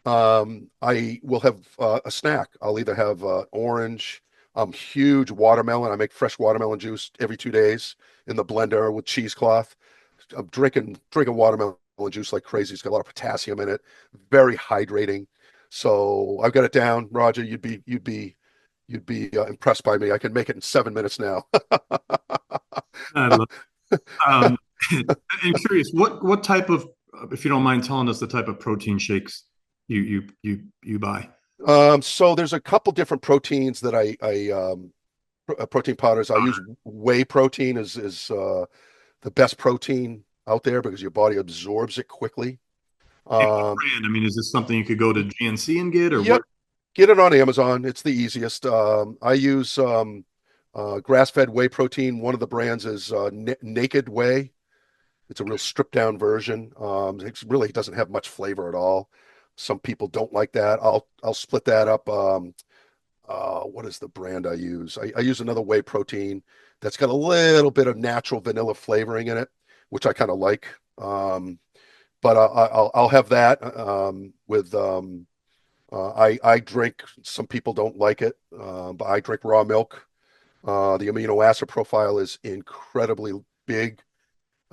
I will have a snack. I'll either have orange, huge watermelon. I make fresh watermelon juice every 2 days in the blender with cheesecloth. I'm drinking watermelon juice like crazy. It's got a lot of potassium in it, very hydrating. So I've got it down, Roger. You'd be impressed by me. I can make it in 7 minutes now. I love, um, I'm curious, what type of, if you don't mind telling us the type of protein shakes you buy. So there's a couple different proteins that protein powders. I use whey protein is the best protein out there because your body absorbs it quickly. And what Um, brand? I mean, is this something you could go to GNC and get, or yep, where? get it on Amazon. It's the easiest. I use grass-fed whey protein. One of the brands is Naked Whey. It's a real stripped down version. It really doesn't have much flavor at all. Some people don't like that. I'll split that up. What is the brand I use? I use another whey protein that's got a little bit of natural vanilla flavoring in it, which I kind of like. But I'll have that with I drink. Some people don't like it, but I drink raw milk. The amino acid profile is incredibly big.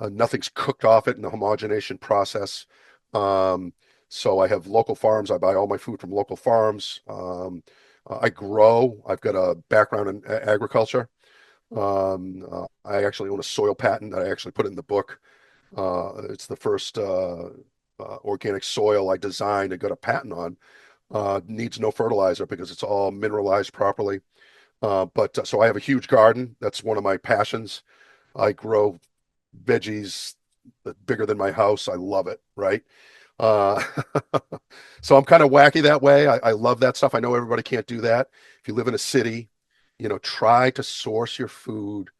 Nothing's cooked off it in the homogenation process. Um, so I have local farms. I buy all my food from local farms. I grow. I've got a background in agriculture. I actually own a soil patent that I actually put in the book. It's the first organic soil I designed and got a patent on. needs no fertilizer because it's all mineralized properly. But so I have a huge garden. That's one of my passions. I grow veggies bigger than my house. I love it, right? Uh, so I'm kind of wacky that way. I love that stuff. I know everybody can't do that. If you live in a city, try to source your food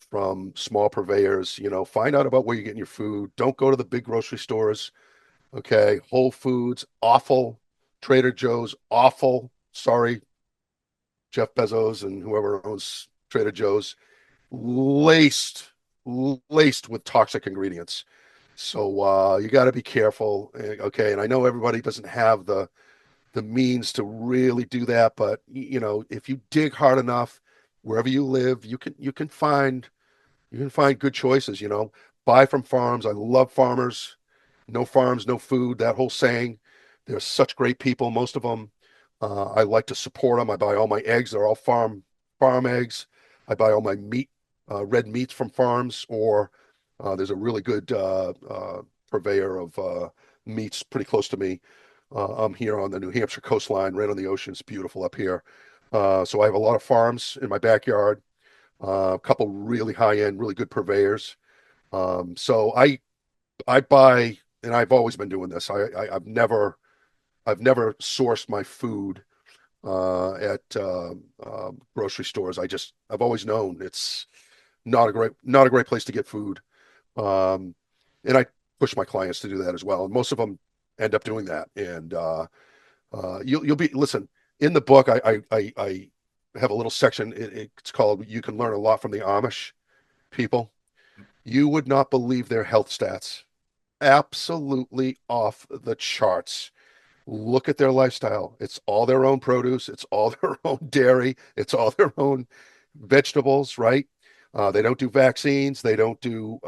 from small purveyors. Find out about where you're getting your food. Don't go to the big grocery stores. Okay. Whole Foods, awful. Trader Joe's, awful. Sorry, Jeff Bezos and whoever owns Trader Joe's, laced, laced with toxic ingredients. So you got to be careful. Okay. And I know everybody doesn't have the means to really do that, but if you dig hard enough, wherever you live, you can find good choices. Buy from farms. I love farmers. No farms, no food. That whole saying. They're such great people. Most of them. I like to support them. I buy all my eggs. They're all farm eggs. I buy all my meat, red meats from farms. Or there's a really good purveyor of meats pretty close to me. I'm here on the New Hampshire coastline, right on the ocean. It's beautiful up here. So I have a lot of farms in my backyard. A couple really high end, really good purveyors. So I buy, and I've always been doing this. I've never sourced my food at grocery stores. I've always known it's not a great place to get food. And I push my clients to do that as well. And most of them end up doing that. And you'll be listen in the book. I have a little section. It's called "You Can Learn a Lot from the Amish People." You would not believe their health stats. Absolutely off the charts. Look at their lifestyle. It's all their own produce. It's all their own dairy. It's all their own vegetables, right? They don't do vaccines. They don't do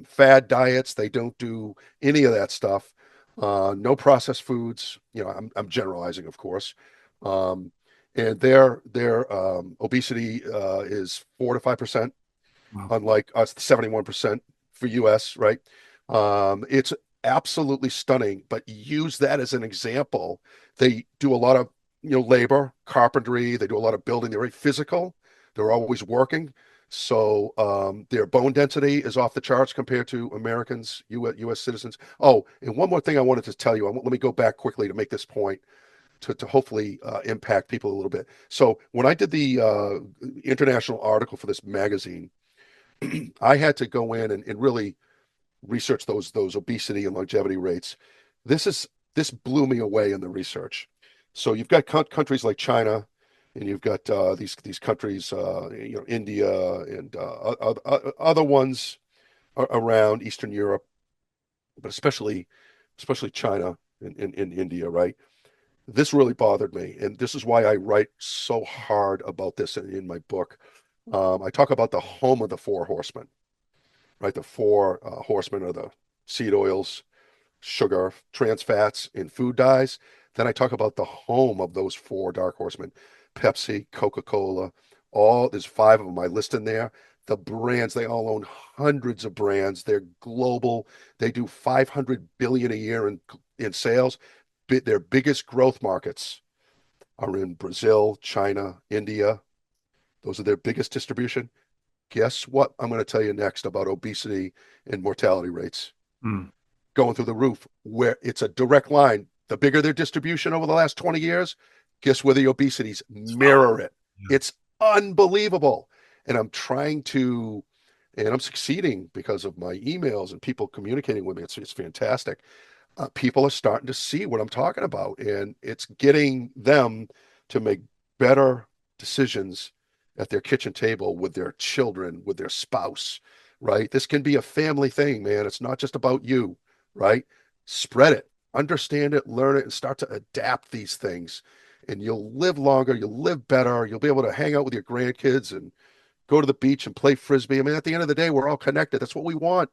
fad diets. They don't do any of that stuff. No processed foods. I'm generalizing, of course. Um, and their obesity is 4 to 5%, Wow. unlike us, 71% for US, right? It's absolutely stunning, but use that as an example. They do a lot of, labor, carpentry. They do a lot of building. They're very physical. They're always working. So their bone density is off the charts compared to Americans, US citizens. Oh, and one more thing I wanted to tell you. Let me go back quickly to make this point to hopefully impact people a little bit. So when I did the international article for this magazine, I had to go in and really research those obesity and longevity rates. This blew me away in the research. So you've got countries like China, and you've got these countries, India and other ones around Eastern Europe, but especially China and India, right? This really bothered me, and this is why I write so hard about this in my book. I talk about the home of the four horsemen, right? The four horsemen are the seed oils, sugar, trans fats, and food dyes. Then I talk about the home of those four dark horsemen: Pepsi, Coca-Cola, there's five of them I list in there. The brands, they all own hundreds of brands. They're global. They do 500 billion a year in sales. Their biggest growth markets are in Brazil, China, India. Those are their biggest distribution. Guess what I'm going to tell you next about obesity and mortality rates Mm. going through the roof, where it's a direct line. The bigger their distribution over the last 20 years, guess where the obesities mirror it. Yeah. It's unbelievable. And I'm succeeding because of my emails and people communicating with me. It's fantastic. People are starting to see what I'm talking about, and it's getting them to make better decisions at their kitchen table with their children, with their spouse, right? This can be a family thing, man. It's not just about you, right? Spread it, understand it, learn it, and start to adapt these things. And you'll live longer, you'll live better, you'll be able to hang out with your grandkids and go to the beach and play frisbee. I mean, at the end of the day, we're all connected. That's what we want.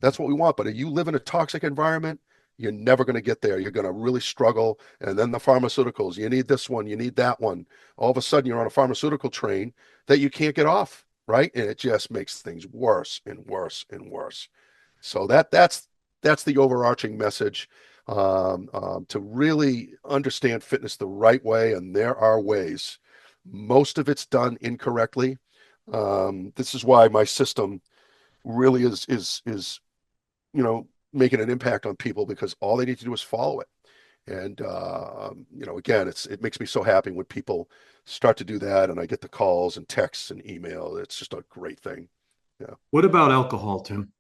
That's what we want. But if you live in a toxic environment, you're never going to get there. You're going to really struggle. And then the pharmaceuticals, you need this one, you need that one. All of a sudden, you're on a pharmaceutical train that you can't get off, right? And it just makes things worse and worse and worse. So that's the overarching message. to really understand fitness the right way. And there are ways. Most of it's done incorrectly. This is why my system really is making an impact on people, because all they need to do is follow it. And again, it makes me so happy when people start to do that, and I get the calls and texts and email. It's just a great thing. Yeah. What about alcohol, Tim?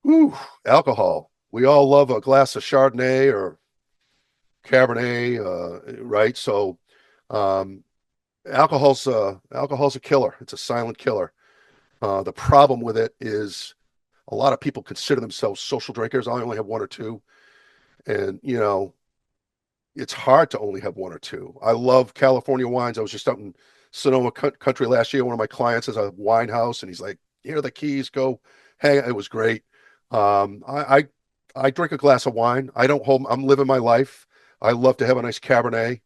Whew, alcohol. We all love a glass of Chardonnay or Cabernet, right? So, um, alcohol's a killer. It's a silent killer. The problem with it is a lot of people consider themselves social drinkers. I only have one or two, and it's hard to only have one or two. I love California wines. I was just out in Sonoma Country last year. One of my clients has a wine house, and he's like, "Here are the keys. Go hang." It was great. I drink a glass of wine. I don't hold. I'm living my life. I love to have a nice Cabernet,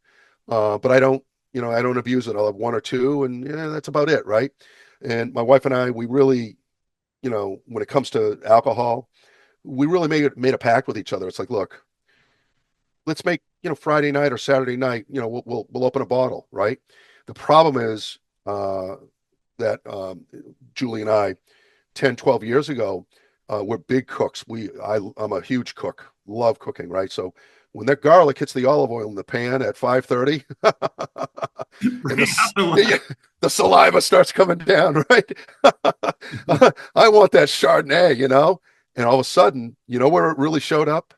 but I don't abuse it. I'll have one or two, and yeah, that's about it, right? And my wife and I, we really, when it comes to alcohol, we really made a pact with each other. It's like, look, let's make Friday night or Saturday night, we'll open a bottle, right? The problem is that Julie and I 10, 12 years ago, we're big cooks. I'm a huge cook, love cooking, right? So when that garlic hits the olive oil in the pan at 5:30 and Bring out the line. the saliva starts coming down, right? I want that Chardonnay, and all of a sudden, where it really showed up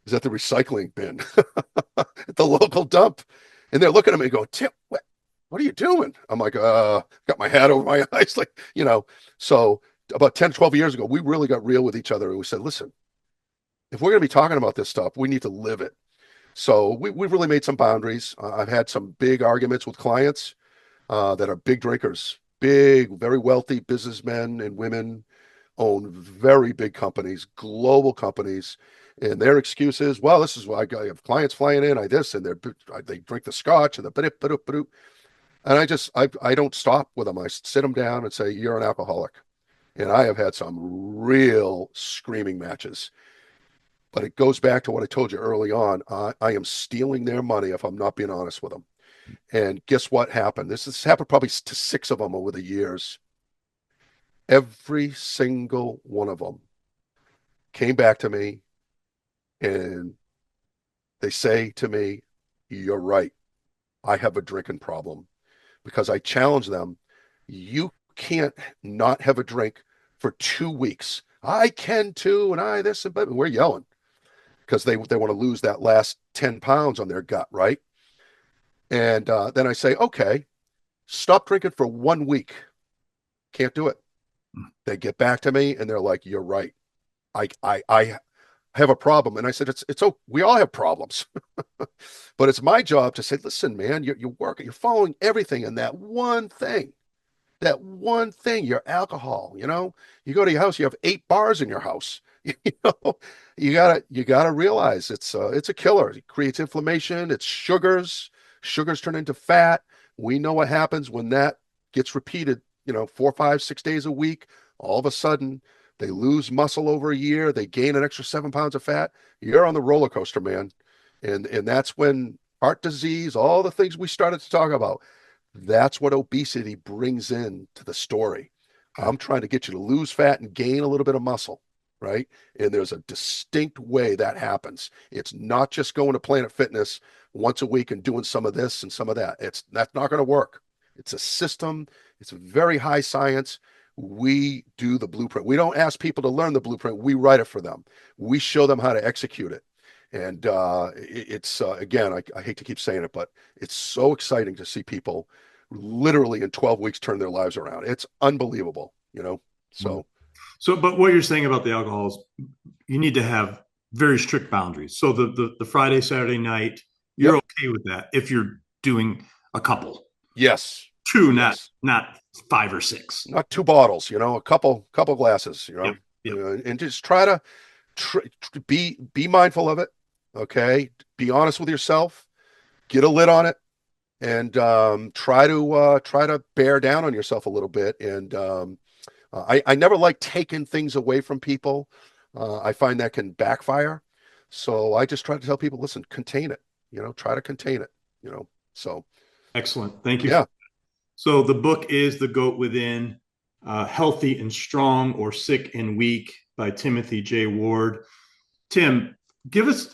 is at the recycling bin at the local dump. And they're looking at me going, "Tim, what are you doing?" I'm like, got my hat over my eyes. Like, so about 10, 12 years ago, we really got real with each other. And we said, listen, if we're going to be talking about this stuff, we need to live it. So we've really made some boundaries. I've had some big arguments with clients that are big drinkers, big, very wealthy businessmen and women, own very big companies, global companies, and their excuse is, well, this is why I have clients flying in, they drink the scotch and and I don't stop with them. I sit them down and say, you're an alcoholic. And I have had some real screaming matches. But it goes back to what I told you early on. I am stealing their money if I'm not being honest with them. And guess what happened? This has happened probably to six of them over the years. Every single one of them came back to me and they say to me, you're right. I have a drinking problem, because I challenge them. You can't not have a drink for 2 weeks. I can too. And I this, but we're yelling because they want to lose that last 10 pounds on their gut, right? And then I say, okay, stop drinking for 1 week. Can't do it. They get back to me and they're like, you're right. I have a problem. And I said, it's oh, we all have problems. But it's my job to say, listen, man, you're following everything in that one thing, your alcohol. You go to your house, you have 8 bars in your house. you know you gotta realize it's a killer. It creates inflammation. It's sugars turn into fat. We know what happens when that gets repeated, 4, 5, 6 days a week. All of a sudden they lose muscle over a year, they gain an extra 7 pounds of fat. You're on the roller coaster, man. And that's when heart disease, all the things we started to talk about, that's what obesity brings in to the story. I'm trying to get you to lose fat and gain a little bit of muscle, right? And there's a distinct way that happens. It's not just going to Planet Fitness once a week and doing some of this and some of that. That's not going to work. It's a system. It's very high science. We do the blueprint. We don't ask people to learn the blueprint. We write it for them. We show them how to execute it. And it's again, I hate to keep saying it, but it's so exciting to see people literally in 12 weeks turn their lives around. It's unbelievable. So So, but what you're saying about the alcohol is you need to have very strict boundaries. So the Friday, Saturday night, you're yep, okay with that if you're doing a couple, yes, two, not yes, not 5 or 6. not 2 bottles, a couple glasses, Yep. Yep. and just try to be mindful of it. Okay, be honest with yourself. Get a lid on it, and try to bear down on yourself a little bit. And I never like taking things away from people. I find that can backfire. So I just try to tell people, listen, contain it, try to contain it, you know. So Excellent. Thank you. yeah. So the book is The Goat Within, Healthy and Strong or Sick and Weak by Timothy J. Ward. Tim, give us,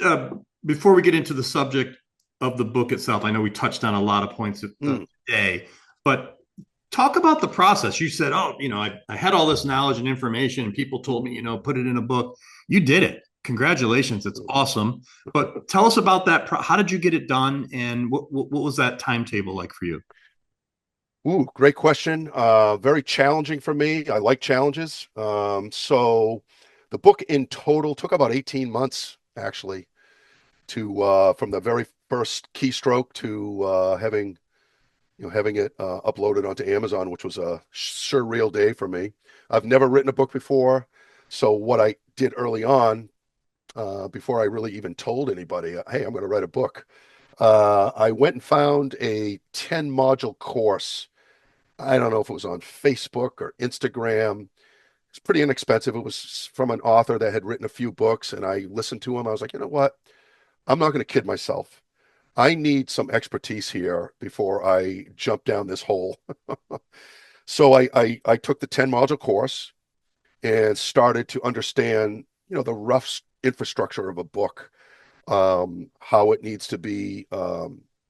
before we get into the subject of the book itself, I know we touched on a lot of points Mm. today, but talk about the process. You said, oh, I had all this knowledge and information, and people told me, put it in a book. You did it. Congratulations. It's awesome. But tell us about that. How did you get it done? And what was that timetable like for you? Ooh, great question. Very challenging for me. I like challenges. So the book in total took about 18 months actually to from the very first keystroke to having it uploaded onto Amazon, which was a surreal day for me. I've never written a book before, so what I did early on, before I really even told anybody, hey, I'm going to write a book, I went and found a 10 module course. I don't know if it was on Facebook or Instagram. It's pretty inexpensive. It was from an author that had written a few books, and I listened to him. I was like, you know what? I'm not going to kid myself. I need some expertise here before I jump down this hole. So I took the 10 module course and started to understand, the rough infrastructure of a book, how it needs to be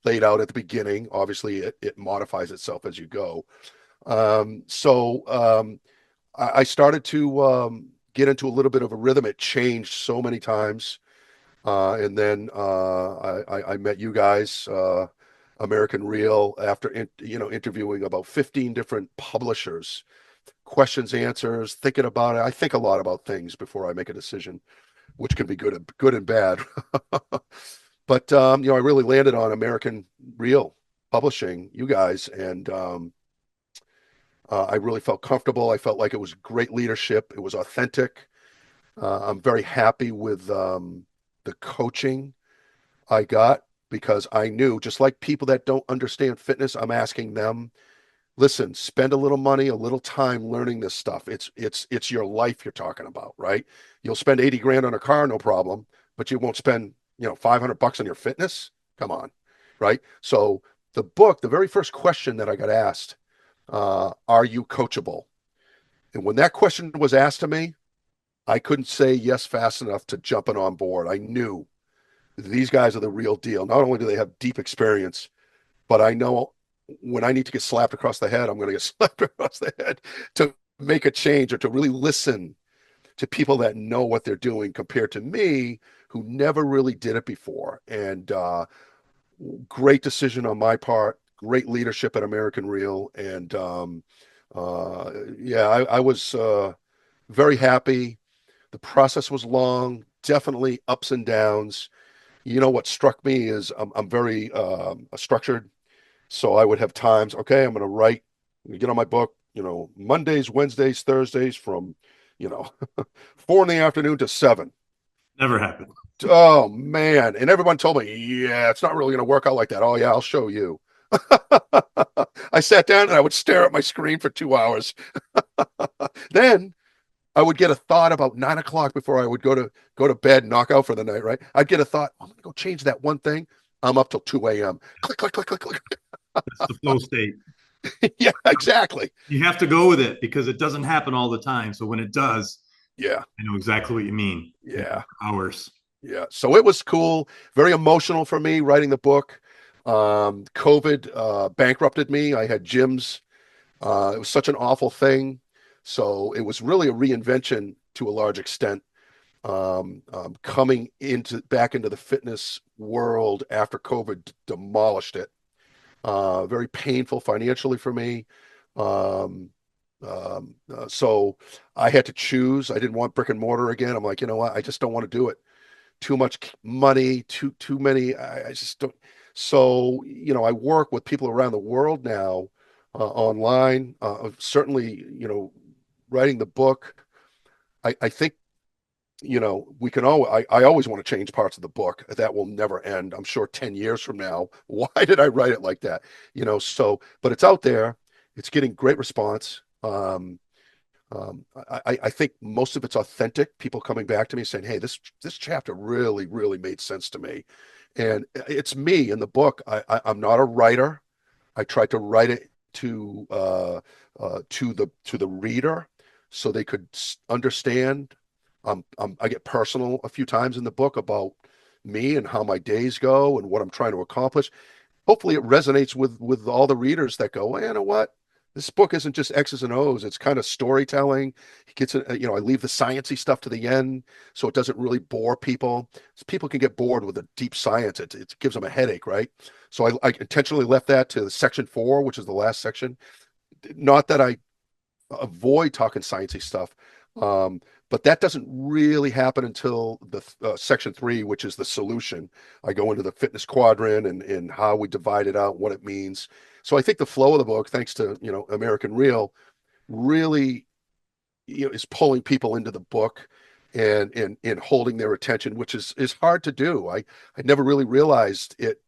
laid out at the beginning. Obviously, it modifies itself as you go. So I started to get into a little bit of a rhythm. It changed so many times. And then I met you guys, American Real, after interviewing about 15 different publishers, questions, answers, thinking about it. I think a lot about things before I make a decision, which can be good and bad. But I really landed on American Real Publishing, you guys, and I really felt comfortable. I felt like it was great leadership. It was authentic. I'm very happy with the coaching I got because I knew, just like people that don't understand fitness, I'm asking them, listen, spend a little money, a little time learning this stuff. It's your life you're talking about, right? You'll spend 80 grand on a car, no problem, but you won't spend, 500 bucks on your fitness. Come on, right? So the book, the very first question that I got asked, are you coachable? And when that question was asked to me, I couldn't say yes fast enough to jumping on board. I knew these guys are the real deal. Not only do they have deep experience, but I know when I need to get slapped across the head, I'm going to get slapped across the head to make a change or to really listen to people that know what they're doing compared to me, who never really did it before. And great decision on my part, great leadership at American Real. And yeah, I was very happy. The process was long, definitely ups and downs. What struck me is I'm very structured. So I would have times, okay, I'm going to write, get on my book, Mondays, Wednesdays, Thursdays from, you know, 4 in the afternoon to 7. Never happened. Oh man. And everyone told me, yeah, it's not really going to work out like that. Oh yeah, I'll show you. I sat down and I would stare at my screen for 2 hours. Then I would get a thought about 9 o'clock before I would go to bed, knock out for the night, right? I'd get a thought, I'm gonna go change that one thing. I'm up till 2 a.m. Click, click, click, click, click. That's the flow state. Yeah, exactly. You have to go with it because it doesn't happen all the time. So when it does, Yeah, I know exactly what you mean. yeah, Hours. yeah. So it was cool, very emotional for me writing the book. COVID bankrupted me. I had gyms. It was such an awful thing. So it was really a reinvention to a large extent. Coming into back into the fitness world after COVID demolished it. Very painful financially for me. Um, so I had to choose. I didn't want brick and mortar again. I'm like, you know what? I just don't want to do it. Too much money, too many. I just don't. So I work with people around the world now, online. Certainly, writing the book. I think we can I always want to change parts of the book. That will never end. I'm sure 10 years from now, why did I write it like that? So, but it's out there. It's getting great response. I think most of it's authentic. People coming back to me saying, "Hey, this chapter really made sense to me," and it's me in the book. I'm not a writer. I tried to write it to the reader so they could understand. I get personal a few times in the book about me and how my days go and what I'm trying to accomplish. Hopefully it resonates with all the readers that go, well, you know what? This book isn't just X's and O's. It's kind of storytelling. He gets it, I leave the sciencey stuff to the end so it doesn't really bore people. So people can get bored with the deep science. It gives them a headache, right? So I intentionally left that to section 4, which is the last section. Not that I avoid talking sciencey stuff, um, but that doesn't really happen until the section 3, which is the solution. I go into the fitness quadrant and how we divide it out, what it means. So I think the flow of the book, thanks to American Real, really is pulling people into the book and holding their attention, which is hard to do. I never really realized it.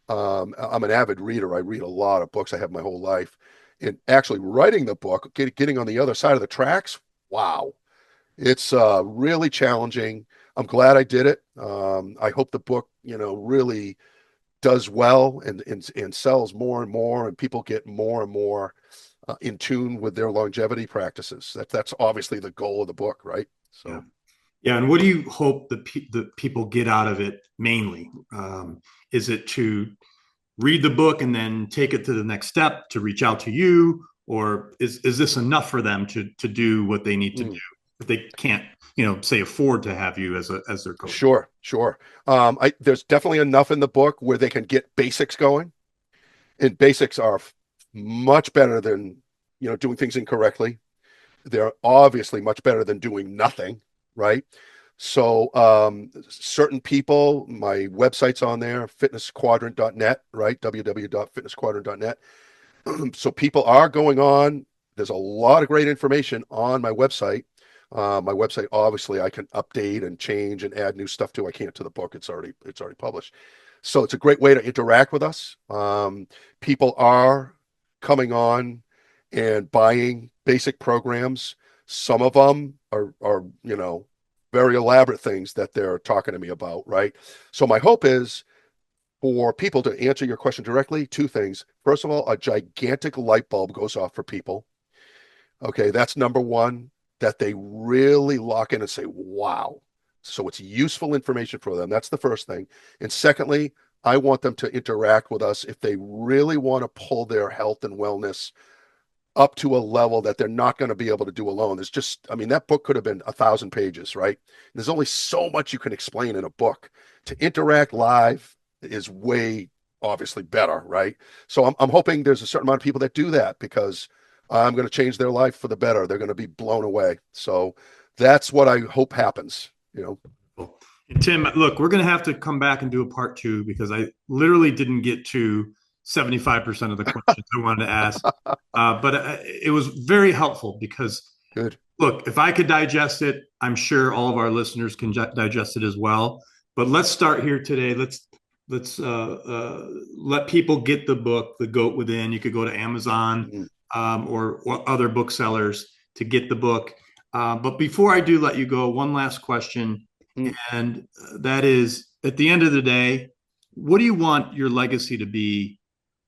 I'm an avid reader. I read a lot of books. I have my whole life. And actually writing the book, getting on the other side of the tracks, wow, it's really challenging. I'm glad I did it. I hope the book, really does well and sells more and more, and people get more and more in tune with their longevity practices. That's obviously the goal of the book, right? Yeah. So, Yeah. And what do you hope the people get out of it mainly? Is it to read the book and then take it to the next step to reach out to you? Or is this enough for them to do what they need to do mm, if they can't, say afford to have you as their coach? sure. There's definitely enough in the book where they can get basics going, and basics are much better than doing things incorrectly. They're obviously much better than doing nothing, right? So certain people, my website's on there, fitnessquadrant.net, right? www.fitnessquadrant.net. So people are going on. There's a lot of great information on my website. My website, obviously, I can update and change and add new stuff to. I can't to the book; it's already published. So it's a great way to interact with us. People are coming on and buying basic programs. Some of them are very elaborate things that they're talking to me about, right? So my hope is for people to answer your question directly, two things. First of all, a gigantic light bulb goes off for people. Okay, that's number one, that they really lock in and say, wow. So it's useful information for them. That's the first thing. And secondly, I want them to interact with us if they really want to pull their health and wellness up to a level that they're not going to be able to do alone. There's just, I mean, that book could have been 1,000 pages, right? There's only so much you can explain in a book. To interact live is way obviously better, right? So I'm hoping there's a certain amount of people that do that because I'm going to change their life for the better. They're going to be blown away. So that's what I hope happens. And Tim, look, we're going to have to come back and do a part 2 because I literally didn't get to 75% of the questions I wanted to ask. But it was very helpful because, Good. look, if I could digest it, I'm sure all of our listeners can digest it as well. But let's start here today. Let's let people get the book, The Goat Within. You could go to Amazon Mm, or other booksellers to get the book. But before I do let you go, one last question, mm. and that is, at the end of the day, what do you want your legacy to be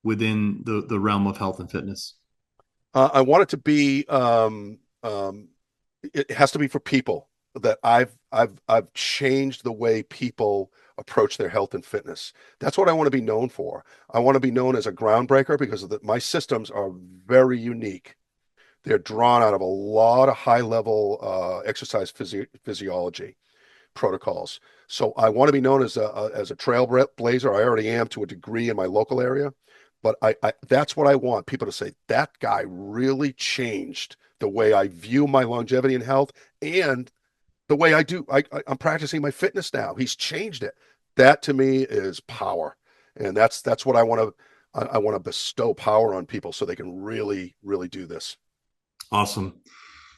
within the realm of health and fitness? I want it to be it has to be for people that I've changed the way people approach their health and fitness. That's what I want to be known for. I want to be known as a groundbreaker because my systems are very unique. They're drawn out of a lot of high level exercise physiology protocols. So I want to be known as a trailblazer. I already am to a degree in my local area, but I that's what I want people to say. That guy really changed the way I view my longevity and health and the way I do. I'm practicing my fitness now. He's changed it. That to me is power, and that's what I want to. I want to bestow power on people so they can really do this. Awesome.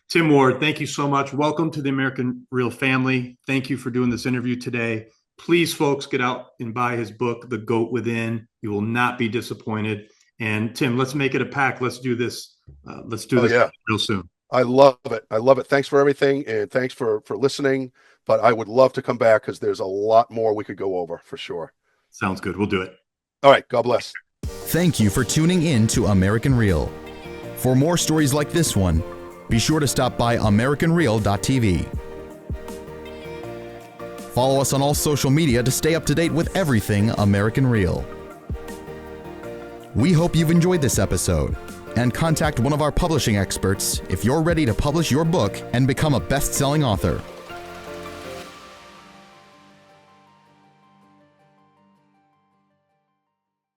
Tim Ward, thank you so much. Welcome to the American Real family. Thank you for doing this interview today. Please, folks, get out and buy his book, The Goat Within. You will not be disappointed. And Tim, let's make it a pact. Let's do this. Let's do Oh this yeah, real soon. I love it. I love it. Thanks for everything, and thanks for listening. But I would love to come back because there's a lot more we could go over for sure. Sounds good. We'll do it. All right. God bless. Thank you for tuning in to American Real. For more stories like this one, be sure to stop by AmericanReal.tv. Follow us on all social media to stay up to date with everything American Real. We hope you've enjoyed this episode, and contact one of our publishing experts if you're ready to publish your book and become a best-selling author.